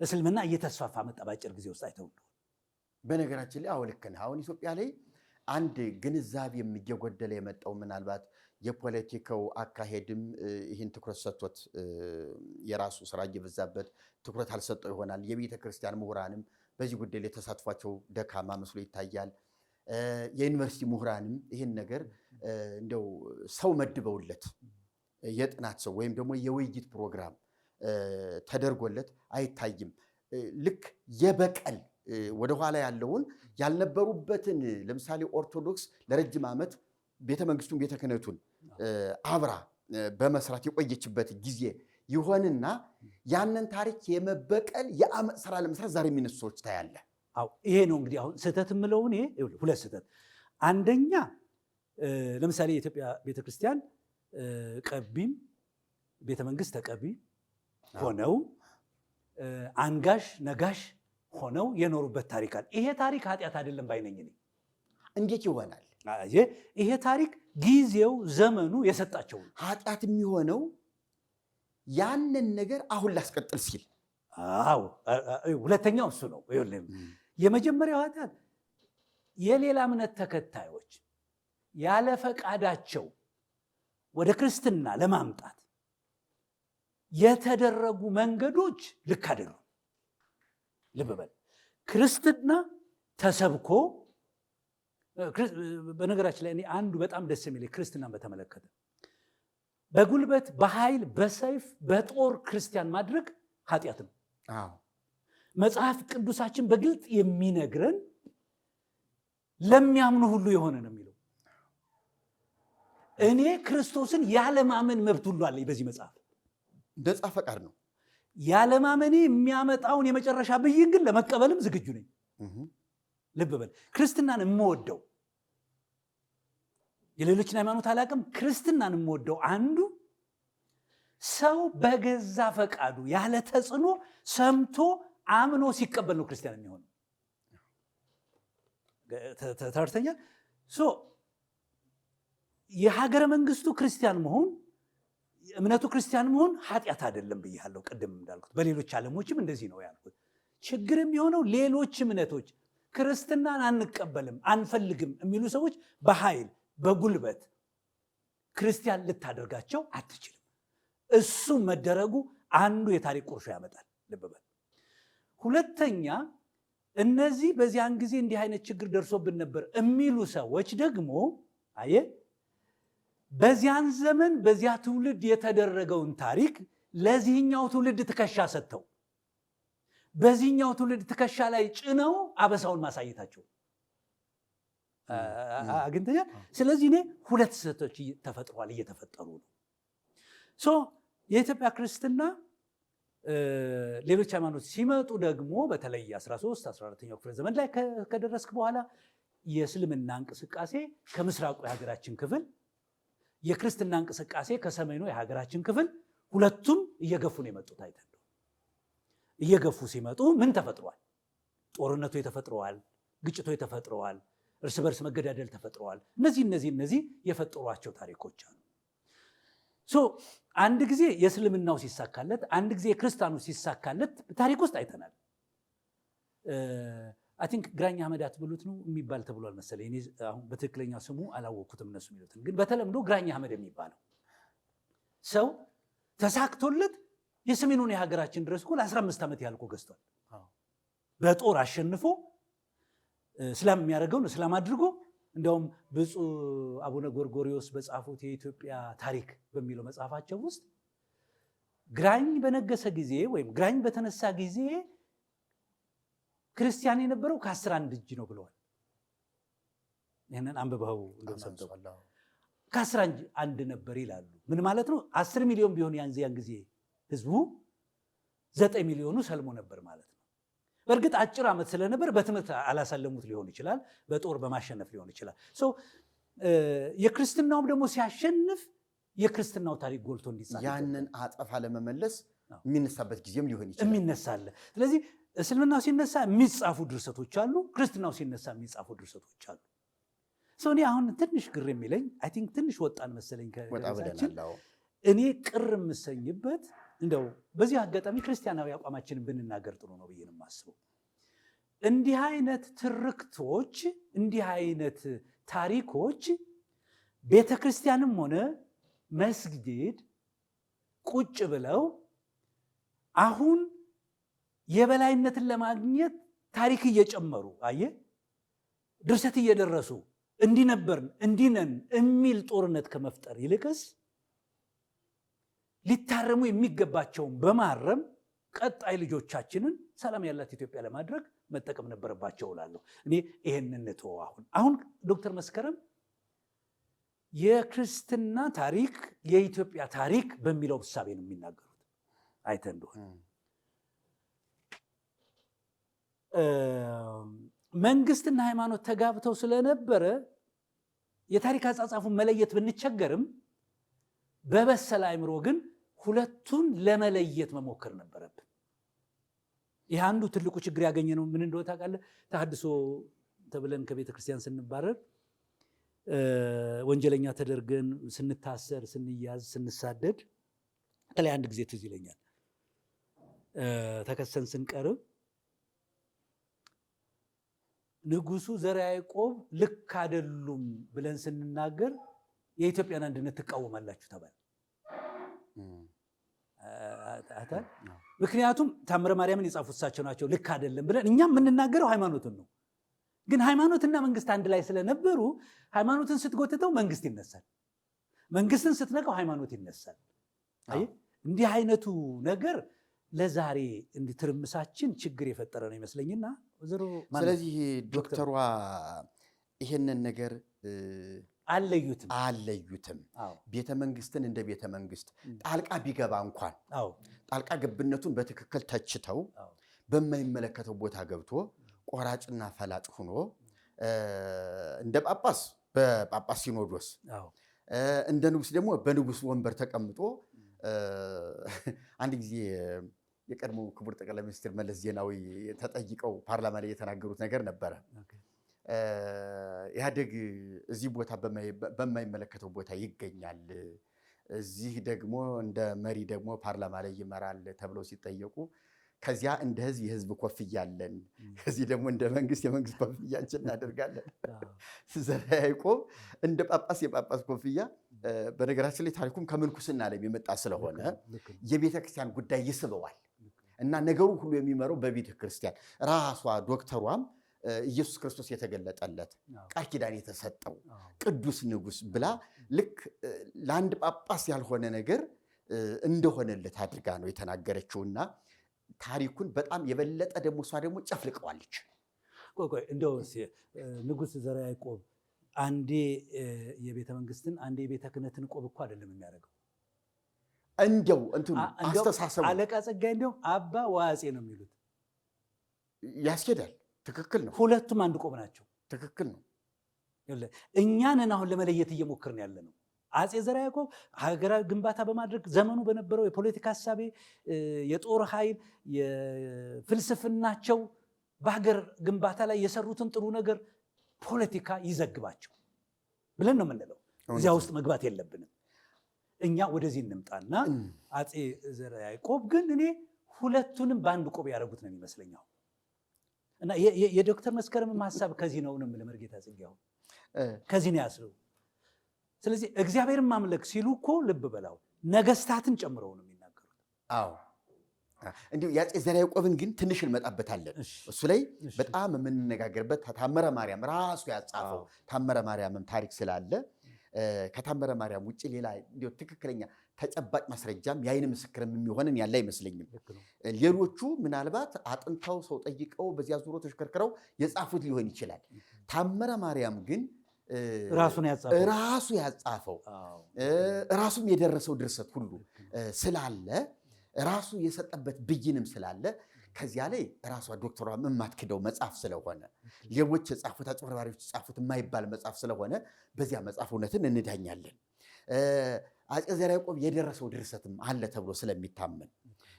[SPEAKER 2] እስልምና እየተስፋፋ መጣ በአጭር ጊዜ ውስጥ አይተው።
[SPEAKER 1] በነገራችን ላይ ልክ ነህ። አሁን ኢትዮጵያ ላይ አንድ ግንዛቤም እየጎደለ የመጣው ምናልባት የፖለቲካው አካሄድም ይህን ትኩረት ሰጥቶት የራሱ ስራ እየበዛበት ትኩረት አልሰጠው ይሆናል። የቤተ ክርስቲያን ምሁራንም በዚህ ጉዳይ ላይ ተሳትፏቸው ደካማ መስሎ ይታያል። የዩኒቨርሲቲ ምሁራንም ይህን ነገር እንደው ሰው መድበውለት የጥናት ሰው ወይም ደግሞ የውይይት ፕሮግራም ተደርጎለት አይታይም። ልክ የበቀል ወደኋላ ያለውን ያልነበሩበትን ለምሳሌ ኦርቶዶክስ ለረጅም ዓመት ቤተመንግስቱን ቤተ ክህነቱን አብራ በመስራት የቆየችበት ጊዜ ይሆንና ያንን ታሪክ የመበቀል የአመፅ ስራ ለመስራት ዛሬ የሚነሱ ሰዎች ታያለ።
[SPEAKER 2] ይሄ ነው እንግዲህ አሁን ስህተት የምለው እኔ ሁለት ስህተት። አንደኛ ለምሳሌ የኢትዮጵያ ቤተክርስቲያን ቀቢም ቤተመንግስት ተቀቢ ሆነው አንጋሽ ነጋሽ ሆነው የኖሩበት ታሪክ አለ። ይሄ ታሪክ ኃጢአት አይደለም ባይነኝ እኔ።
[SPEAKER 1] እንዴት ይሆናል?
[SPEAKER 2] ይሄ ታሪክ ጊዜው ዘመኑ የሰጣቸው ነው።
[SPEAKER 1] ኃጢአት የሚሆነው ያንን ነገር አሁን ላስቀጥል ሲል።
[SPEAKER 2] ሁለተኛው እሱ ነው። የመጀመሪያው ኃጢአት የሌላ እምነት ተከታዮች ያለ ፈቃዳቸው ወደ ክርስትና ለማምጣት የተደረጉ መንገዶች ልክ አይደሉም። ልብ በል። ክርስትና ተሰብኮ በነገራችን ላይ እኔ አንዱ በጣም ደስ የሚለኝ ክርስትናን በተመለከተ በጉልበት በኃይል በሰይፍ በጦር ክርስቲያን ማድረግ ኃጢአት ነው። መጽሐፍ ቅዱሳችን በግልጥ የሚነግረን ለሚያምኑ ሁሉ የሆነ ነው የሚለው። እኔ ክርስቶስን ያለማመን መብት ሁሉ አለኝ በዚህ መጽሐፍ።
[SPEAKER 1] ነፃ ፈቃድ ነው።
[SPEAKER 2] ያለማመኔ የሚያመጣውን የመጨረሻ ብይን ግን ለመቀበልም ዝግጁ ነኝ። ልብ በል። ክርስትናን የምወደው የሌሎችን ሃይማኖት አላውቅም። ክርስትናን የምወደው አንዱ ሰው በገዛ ፈቃዱ ያለ ተጽዕኖ ሰምቶ አምኖ ሲቀበል ነው ክርስቲያን የሚሆነው። ተርተኛ የሀገረ መንግስቱ ክርስቲያን መሆን እምነቱ ክርስቲያን መሆን ኃጢአት አይደለም ብያለሁ ቅድም እንዳልኩት። በሌሎች ዓለሞችም እንደዚህ ነው ያልኩት። ችግር የሚሆነው ሌሎች እምነቶች ክርስትናን አንቀበልም አንፈልግም የሚሉ ሰዎች በኃይል በጉልበት ክርስቲያን ልታደርጋቸው አትችልም። እሱ መደረጉ አንዱ የታሪክ ቁርሾ ያመጣል። ልብ በል። ሁለተኛ እነዚህ በዚያን ጊዜ እንዲህ አይነት ችግር ደርሶብን ነበር የሚሉ ሰዎች ደግሞ በዚያን ዘመን በዚያ ትውልድ የተደረገውን ታሪክ ለዚህኛው ትውልድ ትከሻ ሰጥተው በዚህኛው ትውልድ ትከሻ ላይ ጭነው አበሳውን ማሳየታቸው አግኝተኛል። ስለዚህ እኔ ሁለት ስህተቶች ተፈጥሯል፣ እየተፈጠሩ ነው። የኢትዮጵያ ክርስትና ሌሎች ሃይማኖት ሲመጡ ደግሞ በተለይ 13-14ኛው ክፍለ ዘመን ላይ ከደረስክ በኋላ የእስልምና እንቅስቃሴ ከምስራቁ የሀገራችን ክፍል የክርስትና እንቅስቃሴ ከሰሜኑ የሀገራችን ክፍል ሁለቱም እየገፉ ነው የመጡት። አይተን እየገፉ ሲመጡ ምን ተፈጥሯል? ጦርነቱ ተፈጥረዋል፣ ግጭቶች ተፈጥረዋል፣ እርስ በርስ መገዳደል ተፈጥረዋል። እነዚህ የፈጠሯቸው ታሪኮች አሉ። አንድ ጊዜ የእስልምናው ሲሳካለት፣ አንድ ጊዜ የክርስቲያኑ ሲሳካለት ታሪክ ውስጥ አይተናል። አይ ቲንክ ግራኝ አህመድ አትብሉት ነው የሚባል ተብሏል መሰለኝ። እኔ አሁን በትክክለኛ ስሙ አላወቅኩትም እነሱ የሚሉትን፣ ግን በተለምዶ ግራኝ አህመድ የሚባለው ሰው ተሳክቶለት የሰሜኑን የሀገራችን ድረስ እኮ ለ15 ዓመት ያህል እኮ ገዝቷል። በጦር አሸንፎ እስላም የሚያደርገውን እስላም አድርጎ እንደውም ብፁዕ አቡነ ጎርጎሪዎስ በጻፉት የኢትዮጵያ ታሪክ በሚለው መጽሐፋቸው ውስጥ ግራኝ በነገሰ ጊዜ ወይም ግራኝ በተነሳ ጊዜ ክርስቲያን የነበረው ከ11 እጅ ነው ብለዋል። ይህንን አንብበው እንደሰምተው ከ11 ነበር ይላሉ። ምን ማለት ነው? 10 ሚሊዮን ቢሆን ያን ጊዜ ህዝቡ 9 ሚሊዮኑ ሰልሞ ነበር ማለት ነው። በእርግጥ አጭር ዓመት ስለነበር በትምህርት አላሳለሙት ሊሆን ይችላል፣ በጦር በማሸነፍ ሊሆን ይችላል። የክርስትናውም ደግሞ ሲያሸንፍ የክርስትናው ታሪክ ጎልቶ እንዲጻፍ
[SPEAKER 1] ያንን አጠፋ ለመመለስ የሚነሳበት ጊዜም ሊሆን ይችላል
[SPEAKER 2] የሚነሳለ። ስለዚህ እስልምናው ሲነሳ የሚጻፉ ድርሰቶች አሉ፣ ክርስትናው ሲነሳ የሚጻፉ ድርሰቶች አሉ። እኔ አሁን ትንሽ ግር የሚለኝ አይ ቲንክ ትንሽ ወጣን መሰለኝ ከዛችን። እኔ ቅር የምሰኝበት እንደው በዚህ አጋጣሚ ክርስቲያናዊ አቋማችንን ብንናገር ጥሩ ነው ብዬ ነው የማስበው። እንዲህ አይነት ትርክቶች፣ እንዲህ አይነት ታሪኮች ቤተ ክርስቲያንም ሆነ መስጊድ ቁጭ ብለው አሁን የበላይነትን ለማግኘት ታሪክ እየጨመሩ ድርሰት እየደረሱ እንዲነበርን እንዲነን የሚል ጦርነት ከመፍጠር ይልቅስ ሊታረሙ የሚገባቸውን በማረም ቀጣይ ልጆቻችንን ሰላም ያላት ኢትዮጵያ ለማድረግ መጠቀም ነበረባቸው እላለሁ። እኔ ይሄንን ነው አሁን ዶክተር መስከረም የክርስትና ታሪክ የኢትዮጵያ ታሪክ በሚለው ምሳቤ ነው የሚናገሩት። አይተህ እንደሆነ መንግስትና ሃይማኖት ተጋብተው ስለነበረ የታሪክ አጻጻፉን መለየት ብንቸገርም በበሰለ አእምሮ ግን ሁለቱን ለመለየት መሞከር ነበረብን። ይህ አንዱ ትልቁ ችግር ያገኘነው ምን እንደሆነ ታውቃለህ? ተሐድሶ ተብለን ከቤተ ክርስቲያን ስንባረር ወንጀለኛ ተደርገን ስንታሰር፣ ስንያዝ፣ ስንሳደድ በተለይ አንድ ጊዜ ትዝ ይለኛል ተከሰን ስንቀርብ ንጉሱ ዘርዓ ያዕቆብ ልክ አይደሉም ብለን ስንናገር የኢትዮጵያን አንድነት ትቃወማላችሁ ተባለ። ምክንያቱም ታምረ ማርያምን የጻፉት እሳቸው ናቸው። ልክ አይደለም ብለን እኛም የምንናገረው ሃይማኖትን ነው። ግን ሃይማኖትና መንግስት አንድ ላይ ስለነበሩ ሃይማኖትን ስትጎትተው መንግስት ይነሳል፣ መንግስትን ስትነቀው ሃይማኖት ይነሳል። እንዲህ አይነቱ ነገር ለዛሬ ትርምሳችን ችግር የፈጠረ ነው ይመስለኝና
[SPEAKER 1] ስለዚህ ዶክተሯ ይሄንን ነገር አለዩትም። ቤተ መንግስትን እንደ ቤተ መንግስት ጣልቃ ቢገባ እንኳን ጣልቃ ገብነቱን በትክክል ተችተው በማይመለከተው ቦታ ገብቶ ቆራጭና ፈላጭ ሆኖ እንደ ጳጳስ በጳጳስ ሲኖዶስ እንደ ንጉስ ደግሞ በንጉስ ወንበር ተቀምጦ አንድ ጊዜ የቀድሞ ክቡር ጠቅላይ ሚኒስትር መለስ ዜናዊ ተጠይቀው ፓርላማ ላይ የተናገሩት ነገር ነበረ። ኢህአዴግ እዚህ ቦታ በማይመለከተው ቦታ ይገኛል፣ እዚህ ደግሞ እንደ መሪ ደግሞ ፓርላማ ላይ ይመራል ተብለው ሲጠየቁ ከዚያ እንደ ህዝብ የህዝብ ኮፍያ አለን፣ ከዚህ ደግሞ እንደ መንግስት የመንግስት ኮፍያችን እናደርጋለን። ዘርዓ ያዕቆብ እንደ ጳጳስ የጳጳስ ኮፍያ። በነገራችን ላይ ታሪኩም ከምንኩስና ላይ የመጣ ስለሆነ የቤተ ክርስቲያን ጉዳይ ይስበዋል እና ነገሩ ሁሉ የሚመራው በቤተ ክርስቲያን ራሷ ዶክተሯም ኢየሱስ ክርስቶስ የተገለጠለት ቃል ኪዳን የተሰጠው ቅዱስ ንጉስ ብላ ልክ ለአንድ ጳጳስ ያልሆነ ነገር እንደሆነለት አድርጋ ነው የተናገረችውና ታሪኩን በጣም የበለጠ ደግሞ እሷ ደግሞ ጨፍልቀዋለች።
[SPEAKER 2] እንደው ንጉስ ዘርዓ ያዕቆብ አንዴ የቤተ መንግስትን አንዴ የቤተ ክህነትን ቆብ እኮ አይደለም የሚያደርገው።
[SPEAKER 1] እንደው አስተሳሰቡ
[SPEAKER 2] አለቃ ጸጋዬ እንደው አባ ዋጼ ነው የሚሉት።
[SPEAKER 1] ያስኬዳል። ትክክል ነው።
[SPEAKER 2] ሁለቱም አንድ ቆብ ናቸው።
[SPEAKER 1] ትክክል ነው።
[SPEAKER 2] እኛንን አሁን ለመለየት እየሞከርን ያለ ነው። አጼ ዘርዓ ያዕቆብ ሀገራዊ ግንባታ በማድረግ ዘመኑ በነበረው የፖለቲካ ሀሳቤ፣ የጦር ኃይል፣ የፍልስፍናቸው በሀገር ግንባታ ላይ የሰሩትን ጥሩ ነገር ፖለቲካ ይዘግባቸው ብለን ነው የምንለው። እዚያ ውስጥ መግባት የለብንም። እኛ ወደዚህ እንምጣና አጼ ዘርዓ ያዕቆብ ግን እኔ ሁለቱንም በአንድ ቆብ ያደረጉት ነው የሚመስለኛው። እና የዶክተር መስከረምም ሀሳብ ከዚህ ነው የምልህ መርጌታ ጽጌው ከዚህ ነው ያስለው። ስለዚህ እግዚአብሔርን ማምለክ ሲሉ እኮ ልብ በላው ነገስታትን ጨምረው ነው የሚናገሩት።
[SPEAKER 1] አዎ እንዲሁ የአፄ ዘርዓ ያዕቆብን ግን ትንሽ እንመጣበታለን። እሱ ላይ በጣም የምንነጋገርበት ታምረ ማርያም ራሱ ያጻፈው ታምረ ማርያምም ታሪክ ስላለ ከታምረ ማርያም ውጭ ሌላ እንዲሁ ትክክለኛ ተጨባጭ ማስረጃም የዓይን ምስክርም የሚሆንን ያለ አይመስለኝም። ሌሎቹ ምናልባት አጥንተው ሰው ጠይቀው በዚያ ዙሮ ተሽከርክረው የጻፉት ሊሆን ይችላል። ታምረ ማርያም ግን ራሱ ያጻፈው ራሱም የደረሰው ድርሰት ሁሉ ስላለ ራሱ የሰጠበት ብይንም ስላለ ከዚያ ላይ ራሷ ዶክተሯ የማትክደው መጽሐፍ ስለሆነ ሌሎች የጻፉት አጭበርባሪዎች የጻፉት የማይባል መጽሐፍ ስለሆነ በዚያ መጽሐፍ እውነትን እንዳኛለን። አፄ ዘርዓ ያዕቆብ የደረሰው ድርሰትም አለ ተብሎ ስለሚታመን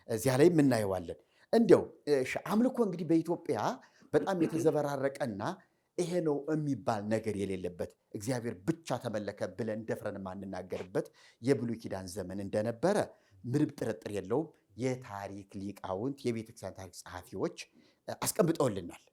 [SPEAKER 1] እዚያ ላይ እናየዋለን። እንዲያው አምልኮ እንግዲህ በኢትዮጵያ በጣም የተዘበራረቀና ይሄ ነው የሚባል ነገር የሌለበት እግዚአብሔር ብቻ ተመለከ ብለን ደፍረን የማንናገርበት የብሉይ ኪዳን ዘመን እንደነበረ ምንም ጥርጥር የለውም የታሪክ ሊቃውንት የቤተክርስቲያን ታሪክ ጸሐፊዎች አስቀምጠውልናል።